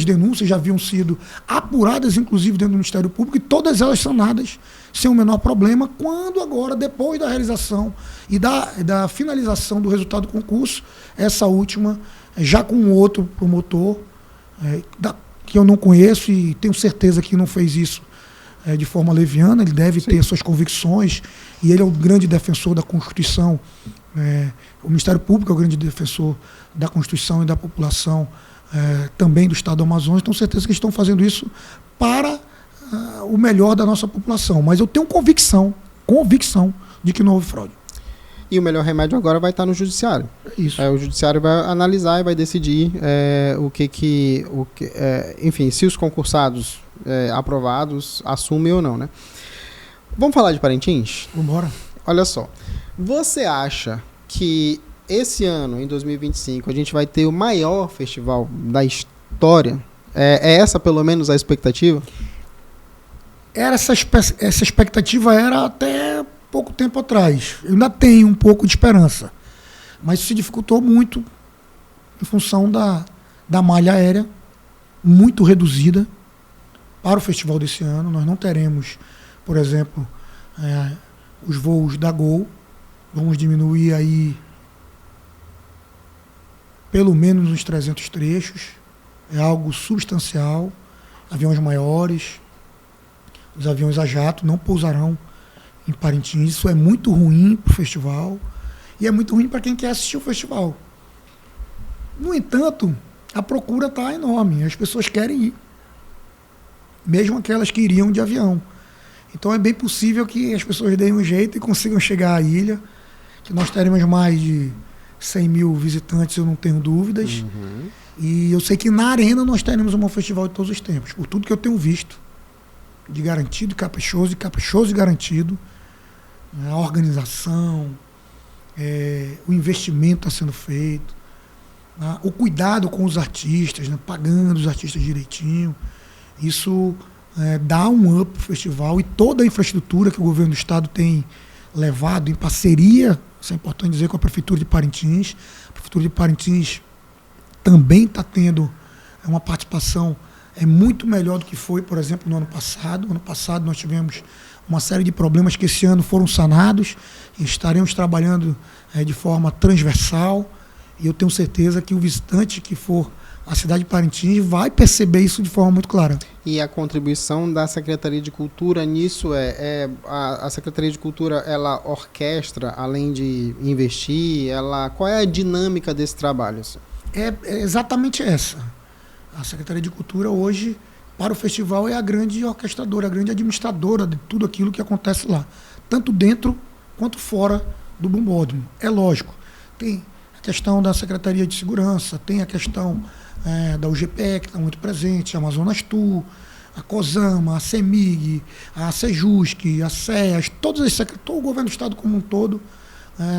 denúncias, já haviam sido apuradas, inclusive dentro do Ministério Público, e todas elas sanadas sem o menor problema, quando agora, depois da realização e da finalização do resultado do concurso, essa última, já com outro promotor, que eu não conheço e tenho certeza que não fez isso de forma leviana, ele deve ter suas convicções, e ele é o grande defensor da Constituição, o Ministério Público é o grande defensor da Constituição e da população também do Estado do Amazonas. Tenho certeza que estão fazendo isso para o melhor da nossa população, mas eu tenho convicção de que não houve fraude. E o melhor remédio agora vai estar no Judiciário. Isso. O Judiciário vai analisar e vai decidir enfim, se os concursados aprovados assumem ou não, né? Vamos falar de Parintins? Vamos embora. Olha só. Você acha que esse ano, em 2025, a gente vai ter o maior festival da história? É essa, pelo menos, a expectativa? Essa expectativa era até pouco tempo atrás. Eu ainda tenho um pouco de esperança. Mas isso se dificultou muito em função da malha aérea muito reduzida para o festival desse ano. Nós não teremos, por exemplo, os voos da Gol. Vamos diminuir aí pelo menos uns 300 trechos. É algo substancial. Aviões maiores, os aviões a jato não pousarão em Parintins. Isso é muito ruim para o festival e é muito ruim para quem quer assistir o festival. No entanto, a procura está enorme. As pessoas querem ir, mesmo aquelas que iriam de avião. Então é bem possível que as pessoas deem um jeito e consigam chegar à ilha, que nós teremos mais de 100 mil visitantes, eu não tenho dúvidas. Uhum. E eu sei que na Arena nós teremos um festival de todos os tempos, por tudo que eu tenho visto, de garantido, caprichoso e garantido. A organização, o investimento está sendo feito, o cuidado com os artistas, pagando os artistas direitinho. Isso dá um up para o festival, e toda a infraestrutura que o governo do estado tem levado em parceria, isso é importante dizer, com a Prefeitura de Parintins. A Prefeitura de Parintins também está tendo uma participação muito melhor do que foi, por exemplo, no ano passado. Ano passado nós tivemos uma série de problemas que esse ano foram sanados e estaremos trabalhando de forma transversal, e eu tenho certeza que o visitante que for à cidade de Parintins vai perceber isso de forma muito clara. E a contribuição da Secretaria de Cultura nisso a Secretaria de Cultura, ela orquestra, além de investir, qual é a dinâmica desse trabalho? Assim? É exatamente essa. A Secretaria de Cultura hoje, para o festival, é a grande orquestradora, a grande administradora de tudo aquilo que acontece lá, tanto dentro quanto fora do Bombódromo. É lógico, tem a questão da Secretaria de Segurança, tem a questão da UGPE, que está muito presente, a Amazonas Tour, a COSAMA, a CEMIG, a SEJUSC, a SEAS, todo o governo do estado como um todo,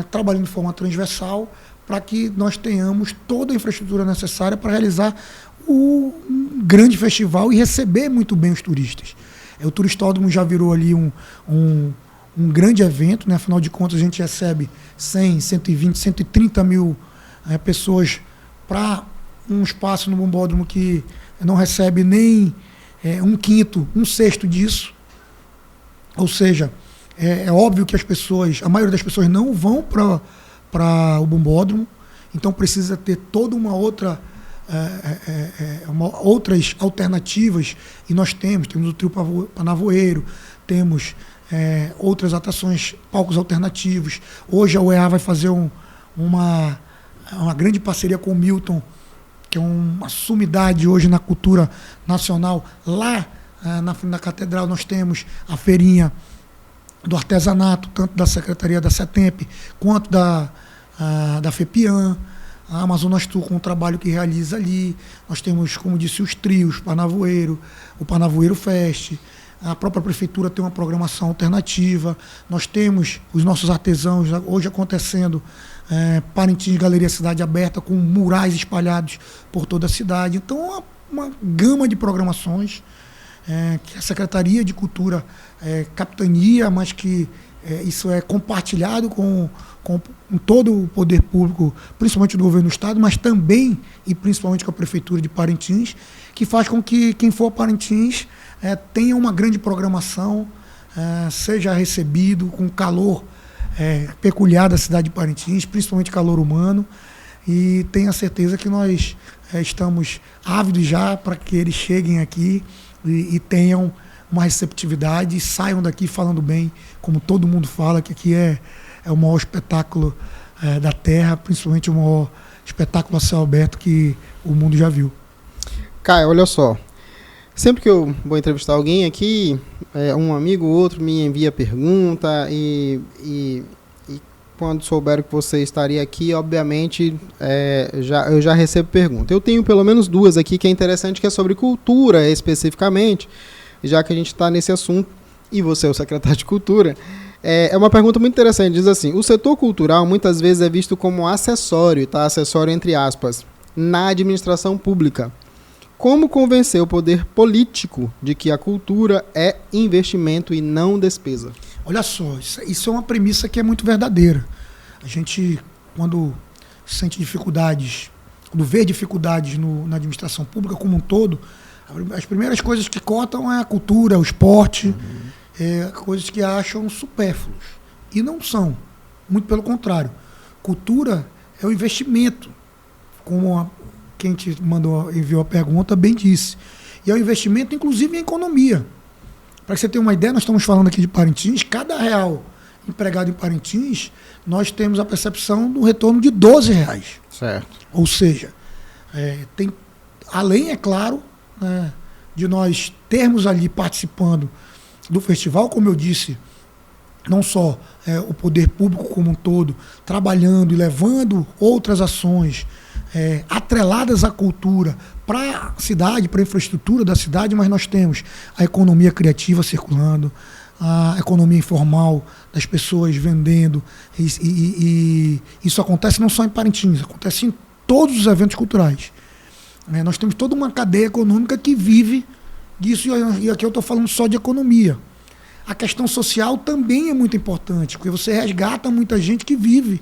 trabalhando de forma transversal para que nós tenhamos toda a infraestrutura necessária para realizar um grande festival e receber muito bem os turistas. O turistódromo já virou ali um um grande evento, né? Afinal de contas a gente recebe 100, 120, 130 mil pessoas para um espaço no Bombódromo que não recebe nem um quinto, um sexto disso. Ou seja, é óbvio que a maioria das pessoas não vão para o Bombódromo, então precisa ter toda uma outras alternativas, e nós temos o trio Panavoeiro, temos outras atrações, palcos alternativos. Hoje a UEA vai fazer uma grande parceria com o Milton, que é uma sumidade hoje na cultura nacional. Lá na frente da Catedral nós temos a feirinha do artesanato, tanto da Secretaria da CETEMP quanto da FEPIAN. A Amazonas Tour, com o trabalho que realiza ali. Nós temos, como disse, os trios, Panavoeiro, o Panavoeiro Fest. A própria prefeitura tem uma programação alternativa. Nós temos os nossos artesãos hoje acontecendo Parintins Galeria Cidade Aberta, com murais espalhados por toda a cidade. Então, uma gama de programações que a Secretaria de Cultura capitania, mas que isso é compartilhado com todo o poder público, principalmente do governo do Estado, mas também e principalmente com a Prefeitura de Parintins, que faz com que quem for a Parintins tenha uma grande programação, seja recebido com calor peculiar da cidade de Parintins, principalmente calor humano, e tenha certeza que nós estamos ávidos já para que eles cheguem aqui e tenham uma receptividade e saiam daqui falando bem, como todo mundo fala, que aqui é o maior espetáculo da Terra, principalmente o maior espetáculo a céu aberto que o mundo já viu. Caio, olha só. Sempre que eu vou entrevistar alguém aqui, um amigo ou outro me envia pergunta e quando souberam que você estaria aqui, obviamente, eu já recebo pergunta. Eu tenho pelo menos duas aqui que é interessante, que é sobre cultura especificamente, já que a gente está nesse assunto, e você é o secretário de Cultura. É uma pergunta muito interessante, diz assim: o setor cultural muitas vezes é visto como acessório, tá? Acessório entre aspas, na administração pública. Como convencer o poder político de que a cultura é investimento e não despesa? Olha só, isso é uma premissa que é muito verdadeira. A gente, quando sente dificuldades, quando vê dificuldades na administração pública como um todo, as primeiras coisas que cortam é a cultura, o esporte, coisas que acham supérfluos. E não são. Muito pelo contrário. Cultura é o investimento, como quem te enviou a pergunta bem disse. E é o investimento, inclusive, em economia. Para que você tenha uma ideia, nós estamos falando aqui de Parintins, cada real empregado em Parintins, nós temos a percepção do retorno de R$12. Certo. Ou seja, tem, além, é claro, de nós termos ali participando do festival, como eu disse, não só o poder público como um todo, trabalhando e levando outras ações atreladas à cultura para a cidade, para a infraestrutura da cidade, mas nós temos a economia criativa circulando, a economia informal das pessoas vendendo, e isso acontece não só em Parintins, acontece em todos os eventos culturais. Nós temos toda uma cadeia econômica que vive disso, e aqui eu estou falando só de economia. A questão social também é muito importante, porque você resgata muita gente que vive.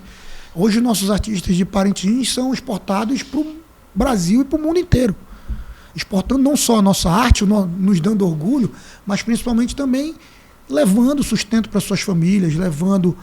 Hoje nossos artistas de Parintins são exportados para o Brasil e para o mundo inteiro. Exportando não só a nossa arte, nos dando orgulho, mas principalmente também levando sustento para suas famílias, levando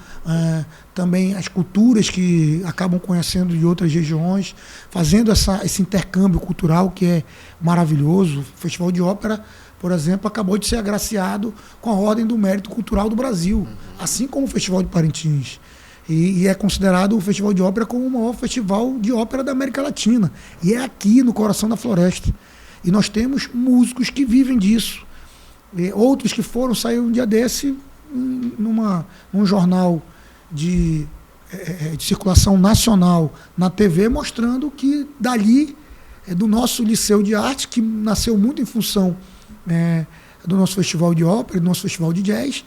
também as culturas que acabam conhecendo de outras regiões, fazendo esse intercâmbio cultural que é maravilhoso. O Festival de Ópera, por exemplo, acabou de ser agraciado com a Ordem do Mérito Cultural do Brasil, assim como o Festival de Parintins. E é considerado o Festival de Ópera como o maior festival de ópera da América Latina. E é aqui, no coração da floresta. E nós temos músicos que vivem disso. Outros que saíram um dia desse num jornal de circulação nacional na TV, mostrando que dali, do nosso Liceu de Arte, que nasceu muito em função do nosso festival de ópera, do nosso festival de jazz,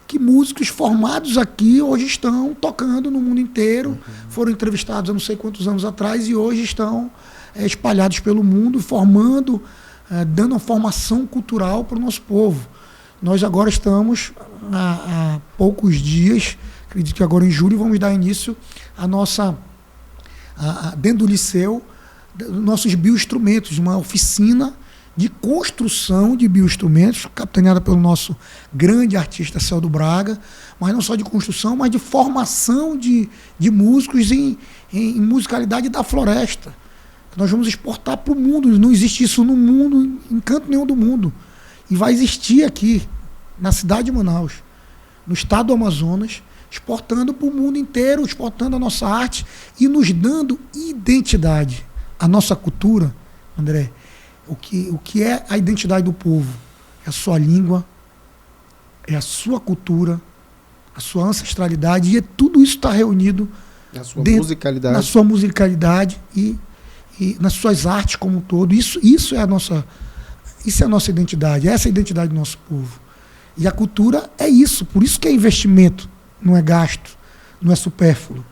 que músicos formados aqui hoje estão tocando no mundo inteiro, foram entrevistados há não sei quantos anos atrás e hoje estão espalhados pelo mundo, formando, dando uma formação cultural para o nosso povo. nós agora estamos há poucos dias, acredito que agora em julho, vamos dar início à nossa, dentro do liceu, nossos bioinstrumentos, uma oficina de construção de bioinstrumentos, capitaneada pelo nosso grande artista Celdo Braga, mas não só de construção, mas de formação de músicos em musicalidade da floresta. Nós vamos exportar para o mundo, não existe isso no mundo, em canto nenhum do mundo. E vai existir aqui, na cidade de Manaus, no estado do Amazonas, exportando para o mundo inteiro, exportando a nossa arte e nos dando identidade. A nossa cultura, André, o que é a identidade do povo? É a sua língua, é a sua cultura, a sua ancestralidade, e tudo isso está reunido na sua musicalidade e nas suas artes como um todo. Isso é a nossa identidade, essa é a identidade do nosso povo. E a cultura é isso, por isso que é investimento, não é gasto, não é supérfluo.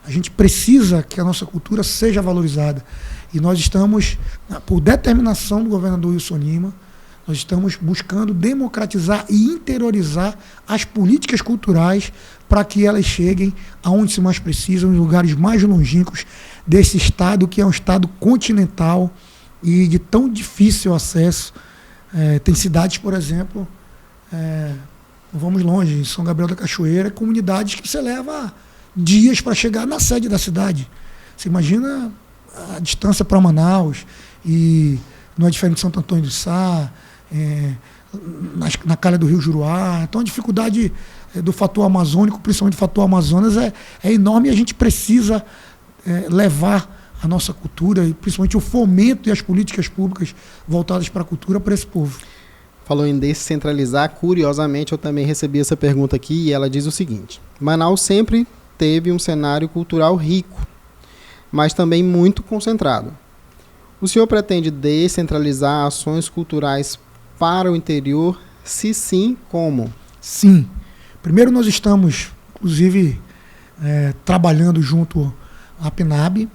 A gente precisa que a nossa cultura seja valorizada. E nós estamos, por determinação do governador Wilson Lima, nós estamos buscando democratizar e interiorizar as políticas culturais para que elas cheguem aonde se mais precisam, nos lugares mais longínquos desse estado, que é um estado continental e de tão difícil acesso. Tem cidades, por exemplo, não vamos longe, em São Gabriel da Cachoeira, comunidades que você leva dias para chegar na sede da cidade. Você imagina a distância para Manaus, e não é diferente de Santo Antônio do Sá, na calha do Rio Juruá. Então a dificuldade do fator amazônico, principalmente do fator Amazonas, é enorme, e a gente precisa levar a nossa cultura, e principalmente o fomento e as políticas públicas voltadas para a cultura para esse povo. Falou em descentralizar, curiosamente eu também recebi essa pergunta aqui, e ela diz o seguinte: Manaus sempre teve um cenário cultural rico, mas também muito concentrado. O senhor pretende descentralizar ações culturais para o interior? Se sim, como? Sim. Primeiro, nós estamos, inclusive, trabalhando junto à PNAB.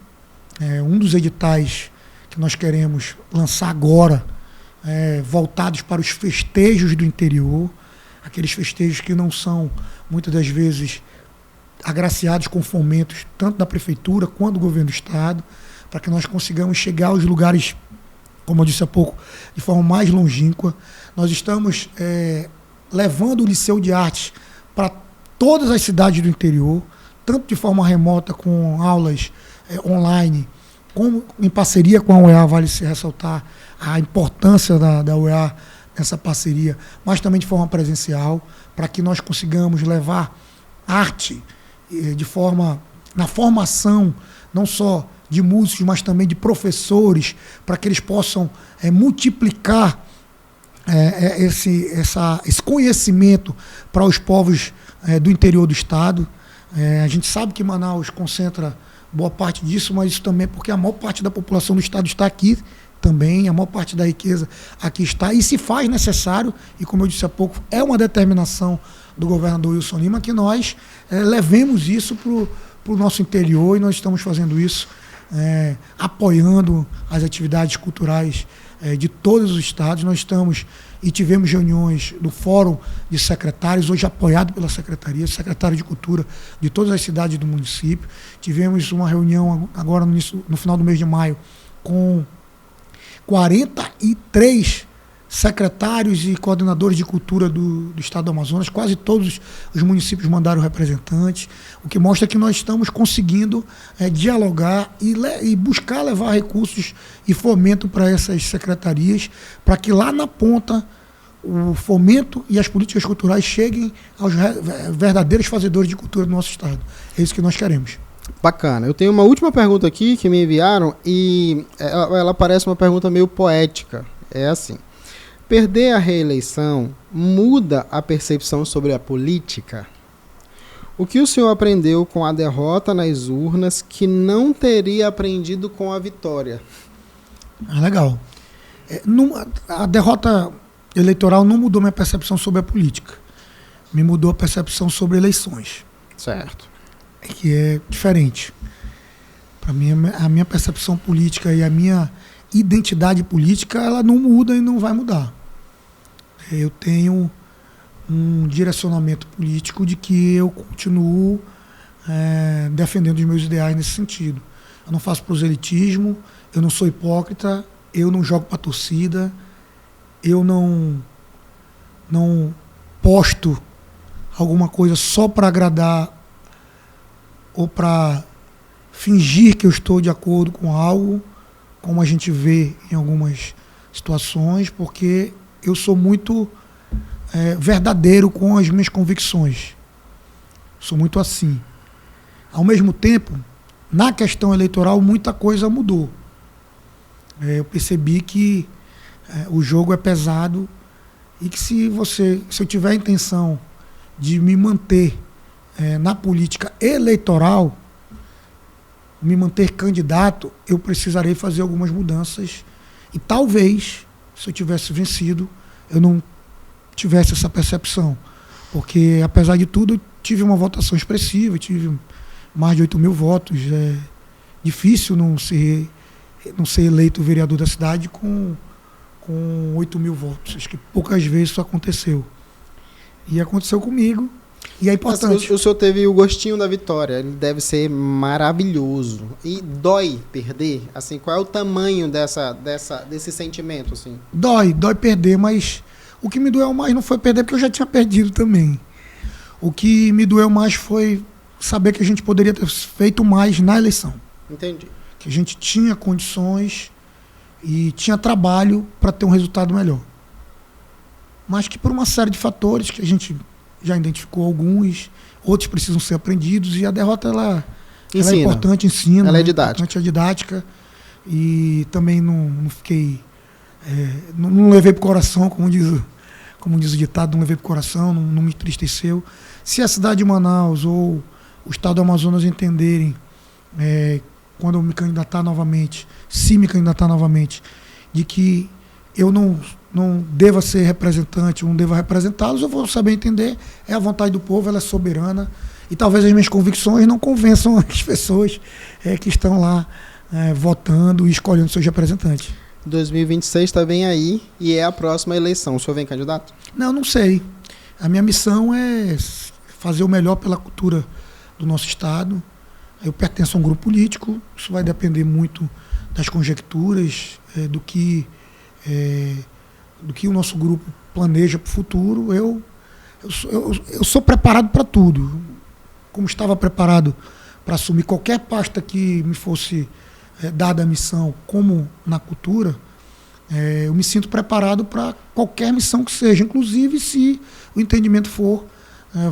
Um dos editais que nós queremos lançar agora, voltados para os festejos do interior, aqueles festejos que não são, muitas das vezes, agraciados com fomentos tanto da prefeitura quanto do governo do estado, para que nós consigamos chegar aos lugares, como eu disse há pouco, de forma mais longínqua. Nós estamos levando o Liceu de Artes para todas as cidades do interior, tanto de forma remota, com aulas online, como em parceria com a UEA. Vale se ressaltar a importância da UEA nessa parceria, mas também de forma presencial, para que nós consigamos levar arte na formação, não só de músicos, mas também de professores, para que eles possam multiplicar esse conhecimento para os povos do interior do estado. A gente sabe que Manaus concentra boa parte disso, mas isso também é porque a maior parte da população do estado está aqui também, a maior parte da riqueza aqui está, e se faz necessário, e como eu disse há pouco, é uma determinação do governador Wilson Lima, que nós levemos isso para o nosso interior, e nós estamos fazendo isso, apoiando as atividades culturais de todos os estados. Nós estamos e tivemos reuniões do Fórum de Secretários, hoje apoiado pela Secretaria, secretário de Cultura de todas as cidades do município. Tivemos uma reunião agora no final do mês de maio com 43 secretários e coordenadores de cultura do estado do Amazonas. Quase todos os municípios mandaram representantes, o que mostra que nós estamos conseguindo dialogar e buscar levar recursos e fomento para essas secretarias, para que lá na ponta o fomento e as políticas culturais cheguem aos verdadeiros fazedores de cultura do nosso estado. É isso que nós queremos. Bacana. Eu tenho uma última pergunta aqui que me enviaram, e ela parece uma pergunta meio poética. É assim: perder a reeleição muda a percepção sobre a política? O que o senhor aprendeu com a derrota nas urnas que não teria aprendido com a vitória? Legal. A derrota eleitoral não mudou minha percepção sobre a política. Me mudou a percepção sobre eleições. Certo. Que é diferente. Para mim, a minha percepção política e a minha identidade política, ela não muda e não vai mudar. Eu tenho um direcionamento político de que eu continuo defendendo os meus ideais nesse sentido. Eu não faço proselitismo, eu não sou hipócrita, eu não jogo para a torcida, eu não posto alguma coisa só para agradar ou para fingir que eu estou de acordo com algo, como a gente vê em algumas situações, porque eu sou muito verdadeiro com as minhas convicções. Sou muito assim. Ao mesmo tempo, na questão eleitoral, muita coisa mudou. Eu percebi que o jogo é pesado e que se eu tiver a intenção de me manter na política eleitoral, me manter candidato, eu precisarei fazer algumas mudanças e talvez, se eu tivesse vencido, eu não tivesse essa percepção. Porque, apesar de tudo, eu tive uma votação expressiva, tive mais de 8 mil votos. É difícil não ser eleito vereador da cidade com 8 mil votos. Acho que poucas vezes isso aconteceu. E aconteceu comigo. E é importante. O senhor teve o gostinho da vitória. Ele deve ser maravilhoso. E dói perder? Assim, qual é o tamanho desse sentimento? Assim? Dói perder, mas o que me doeu mais não foi perder, porque eu já tinha perdido também. O que me doeu mais foi saber que a gente poderia ter feito mais na eleição. Entendi. Que a gente tinha condições e tinha trabalho para ter um resultado melhor. Mas que por uma série de fatores que a gente já identificou alguns, outros precisam ser aprendidos, e a derrota ela é importante, ensina. Ela é didática. Importante, é didática. E também não fiquei... não levei para o coração, como diz o ditado, não levei para o coração, não me entristeceu. Se a cidade de Manaus ou o estado do Amazonas entenderem, quando eu me candidatar novamente, se me candidatar novamente, de que eu não deva ser representante, não deva representá-los, eu vou saber entender. É a vontade do povo, ela é soberana. E talvez as minhas convicções não convençam as pessoas que estão lá votando e escolhendo seus representantes. 2026 está bem aí e é a próxima eleição. O senhor vem candidato? Não sei. A minha missão é fazer o melhor pela cultura do nosso estado. Eu pertenço a um grupo político, isso vai depender muito das conjecturas, do que o nosso grupo planeja para o futuro. Eu sou preparado para tudo. Como estava preparado para assumir qualquer pasta que me fosse dada a missão, como na cultura, eu me sinto preparado para qualquer missão que seja, inclusive se o entendimento for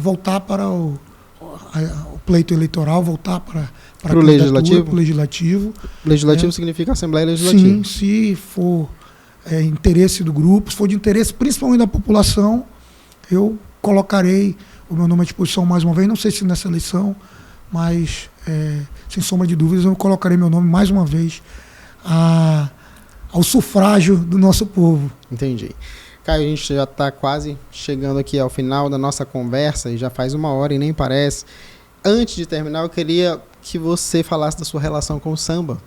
voltar para o pleito eleitoral, voltar para o legislativo. Legislativo significa Assembleia Legislativa. Sim, se for interesse do grupo, se for de interesse principalmente da população, eu colocarei o meu nome à disposição mais uma vez, não sei se nessa eleição, mas sem sombra de dúvidas eu colocarei meu nome mais uma vez ao sufrágio do nosso povo. Entendi. Caio, a gente já está quase chegando aqui ao final da nossa conversa, e já faz 1 hora e nem parece. Antes de terminar, eu queria que você falasse da sua relação com o samba.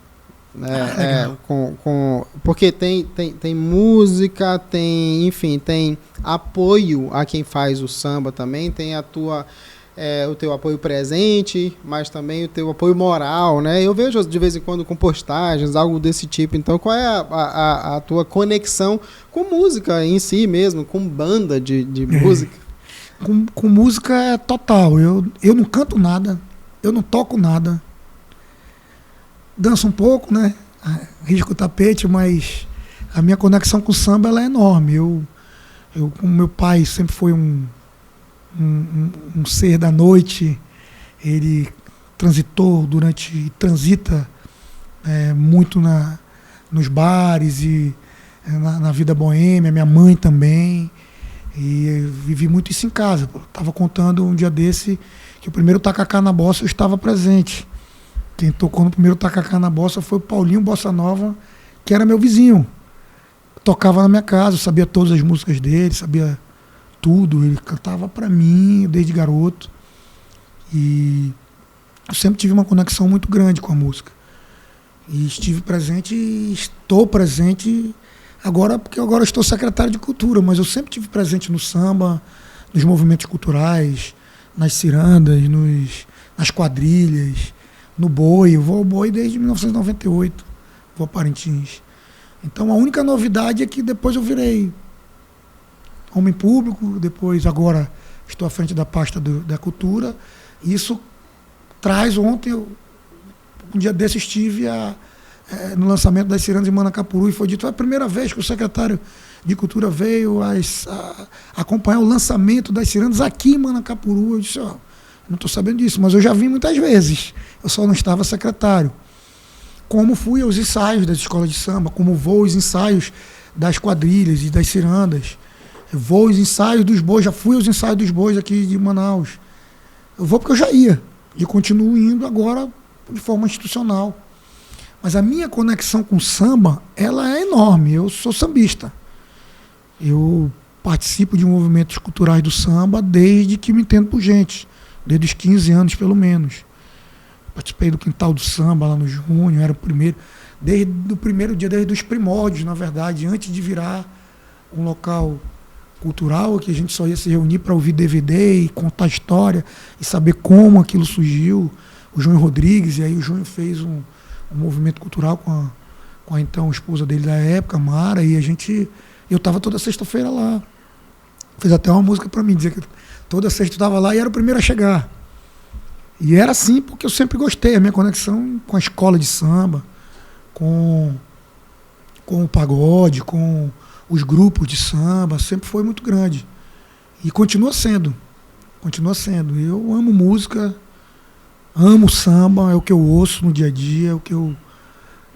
Porque tem música, tem apoio a quem faz o samba também, tem o teu apoio presente, mas também o teu apoio moral, né? Eu vejo de vez em quando com postagens, algo desse tipo. Então, qual é a tua conexão com música em si mesmo, com banda de música? Com música é total. Eu não canto nada, eu não toco nada. Danço um pouco, né? Risco o tapete, mas a minha conexão com o samba ela é enorme. Eu como meu pai sempre foi um ser da noite, ele transita muito nos bares e na vida boêmia, minha mãe também, e eu vivi muito isso em casa. Estava contando um dia desse que o primeiro tacacá na bossa eu estava presente. Quem tocou no primeiro tacacá na bossa foi o Paulinho Bossa Nova, que era meu vizinho. Tocava na minha casa, eu sabia todas as músicas dele, sabia tudo. Ele cantava para mim desde garoto. E eu sempre tive uma conexão muito grande com a música. E estive presente e estou presente agora, porque agora eu estou secretário de Cultura, mas eu sempre estive presente no samba, nos movimentos culturais, nas cirandas, nas quadrilhas, no boi. Eu vou ao boi desde 1998, vou a Parintins. Então a única novidade é que depois eu virei homem público, depois agora estou à frente da pasta da cultura. Isso traz, ontem, um dia desse estive no lançamento das cirandas em Manacapuru e foi dito, foi a primeira vez que o secretário de Cultura veio acompanhar o lançamento das cirandas aqui em Manacapuru. Eu disse, não estou sabendo disso, mas eu já vim muitas vezes, eu só não estava secretário. Como fui aos ensaios das escolas de samba, como vou aos ensaios das quadrilhas e das cirandas, eu vou aos ensaios dos bois, já fui aos ensaios dos bois aqui de Manaus. Eu vou porque eu já ia, e continuo indo agora de forma institucional. Mas a minha conexão com o samba, ela é enorme. Eu sou sambista. Eu participo de movimentos culturais do samba desde que me entendo por gente. Desde os 15 anos, pelo menos. Participei do Quintal do Samba lá no Junho, era o primeiro. Desde o primeiro dia, desde os primórdios, na verdade, antes de virar um local cultural, que a gente só ia se reunir para ouvir DVD e contar história e saber como aquilo surgiu. O Júnior Rodrigues, e aí o Júnior fez um movimento cultural com a então esposa dele da época, Mara, e eu estava toda sexta-feira lá. Fez até uma música para mim, dizer que toda sexta eu estava lá e era o primeiro a chegar. E era assim porque eu sempre gostei, a minha conexão com a escola de samba, com o pagode, com os grupos de samba, sempre foi muito grande. E continua sendo. Eu amo música, amo samba, é o que eu ouço no dia a dia, é o que eu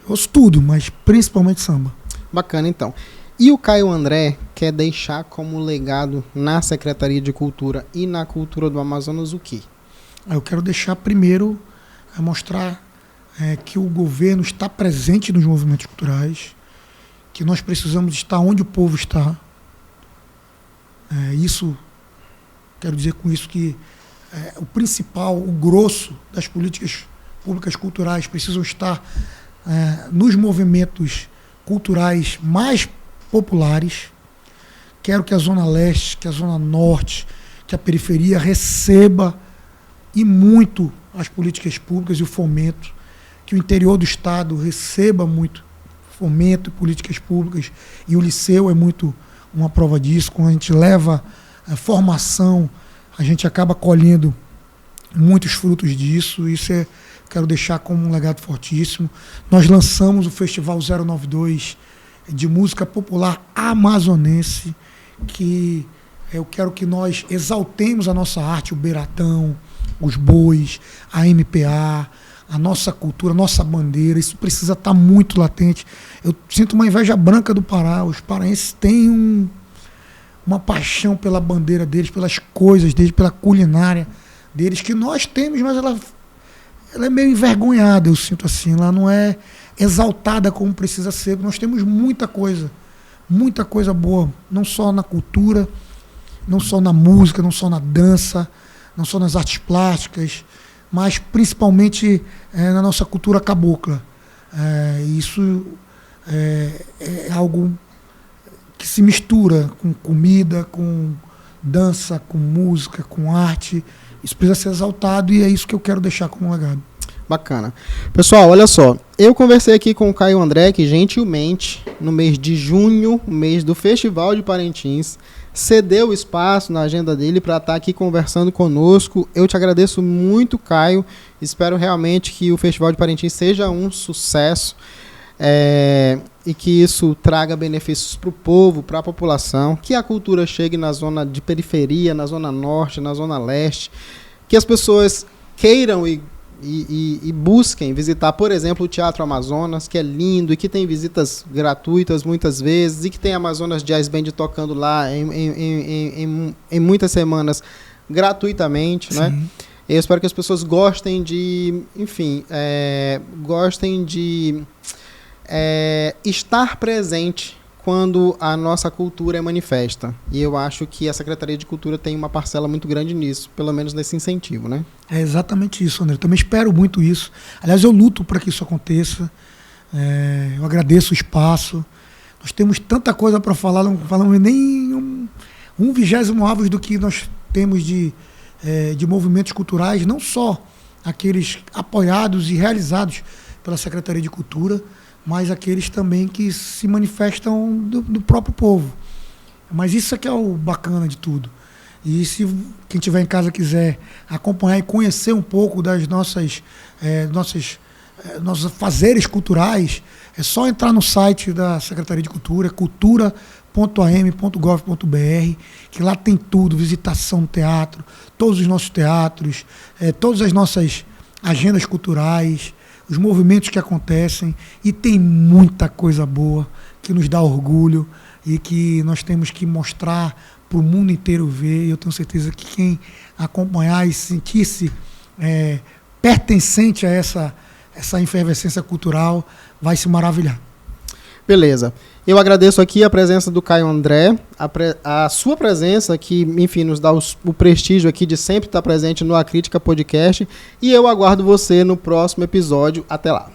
ouço tudo, mas principalmente samba. Bacana, então. E o Caio André quer deixar como legado na Secretaria de Cultura e na cultura do Amazonas o quê? Eu quero deixar primeiro, mostrar que o governo está presente nos movimentos culturais, que nós precisamos estar onde o povo está. Isso, quero dizer com isso que o principal, o grosso das políticas públicas culturais precisam estar nos movimentos culturais mais populares. Quero que a Zona Leste, que a Zona Norte, que a periferia receba e muito as políticas públicas e o fomento, que o interior do Estado receba muito fomento e políticas públicas, e o Liceu é muito uma prova disso. Quando a gente leva a formação, a gente acaba colhendo muitos frutos disso. Isso quero deixar como um legado fortíssimo. Nós lançamos o Festival 092 de música popular amazonense, que eu quero que nós exaltemos a nossa arte, o beiratão, os bois, a MPA, a nossa cultura, a nossa bandeira. Isso precisa estar muito latente. Eu sinto uma inveja branca do Pará. Os paraenses têm uma paixão pela bandeira deles, pelas coisas deles, pela culinária deles, que nós temos, mas ela é meio envergonhada, eu sinto assim. Ela não é exaltada como precisa ser. Nós temos muita coisa boa, não só na cultura, não só na música, não só na dança, não só nas artes plásticas, mas principalmente na nossa cultura cabocla. Isso é algo que se mistura com comida, com dança, com música, com arte. Isso precisa ser exaltado e é isso que eu quero deixar como legado. Bacana. Pessoal, olha só. Eu conversei aqui com o Caio André, que gentilmente, no mês de junho, mês do Festival de Parintins, cedeu o espaço na agenda dele para estar aqui conversando conosco. Eu te agradeço muito, Caio. Espero realmente que o Festival de Parintins seja um sucesso e que isso traga benefícios para o povo, para a população, que a cultura chegue na zona de periferia, na zona norte, na zona leste, que as pessoas queiram e busquem visitar, por exemplo, o Teatro Amazonas, que é lindo e que tem visitas gratuitas muitas vezes, e que tem Amazonas Jazz Band tocando lá em muitas semanas gratuitamente, né? Eu espero que as pessoas gostem de, enfim, estar presente quando a nossa cultura é manifesta. E eu acho que a Secretaria de Cultura tem uma parcela muito grande nisso, pelo menos nesse incentivo, né? É exatamente isso, André. Eu também espero muito isso. Aliás, eu luto para que isso aconteça. Eu agradeço o espaço. Nós temos tanta coisa para falar, não falamos nem um 20º avos do que nós temos de movimentos culturais, não só aqueles apoiados e realizados pela Secretaria de Cultura, mas aqueles também que se manifestam do próprio povo. Mas isso é que é o bacana de tudo. E se quem estiver em casa quiser acompanhar e conhecer um pouco das nossos fazeres culturais, é só entrar no site da Secretaria de Cultura, cultura.am.gov.br, que lá tem tudo, visitação no teatro, todos os nossos teatros, todas as nossas agendas culturais, os movimentos que acontecem, e tem muita coisa boa que nos dá orgulho e que nós temos que mostrar para o mundo inteiro ver. E eu tenho certeza que quem acompanhar e sentir-se pertencente a essa efervescência cultural vai se maravilhar. Beleza. Eu agradeço aqui a presença do Caio André, a sua presença que, enfim, nos dá o prestígio aqui de sempre estar presente no A Crítica Podcast, e eu aguardo você no próximo episódio. Até lá.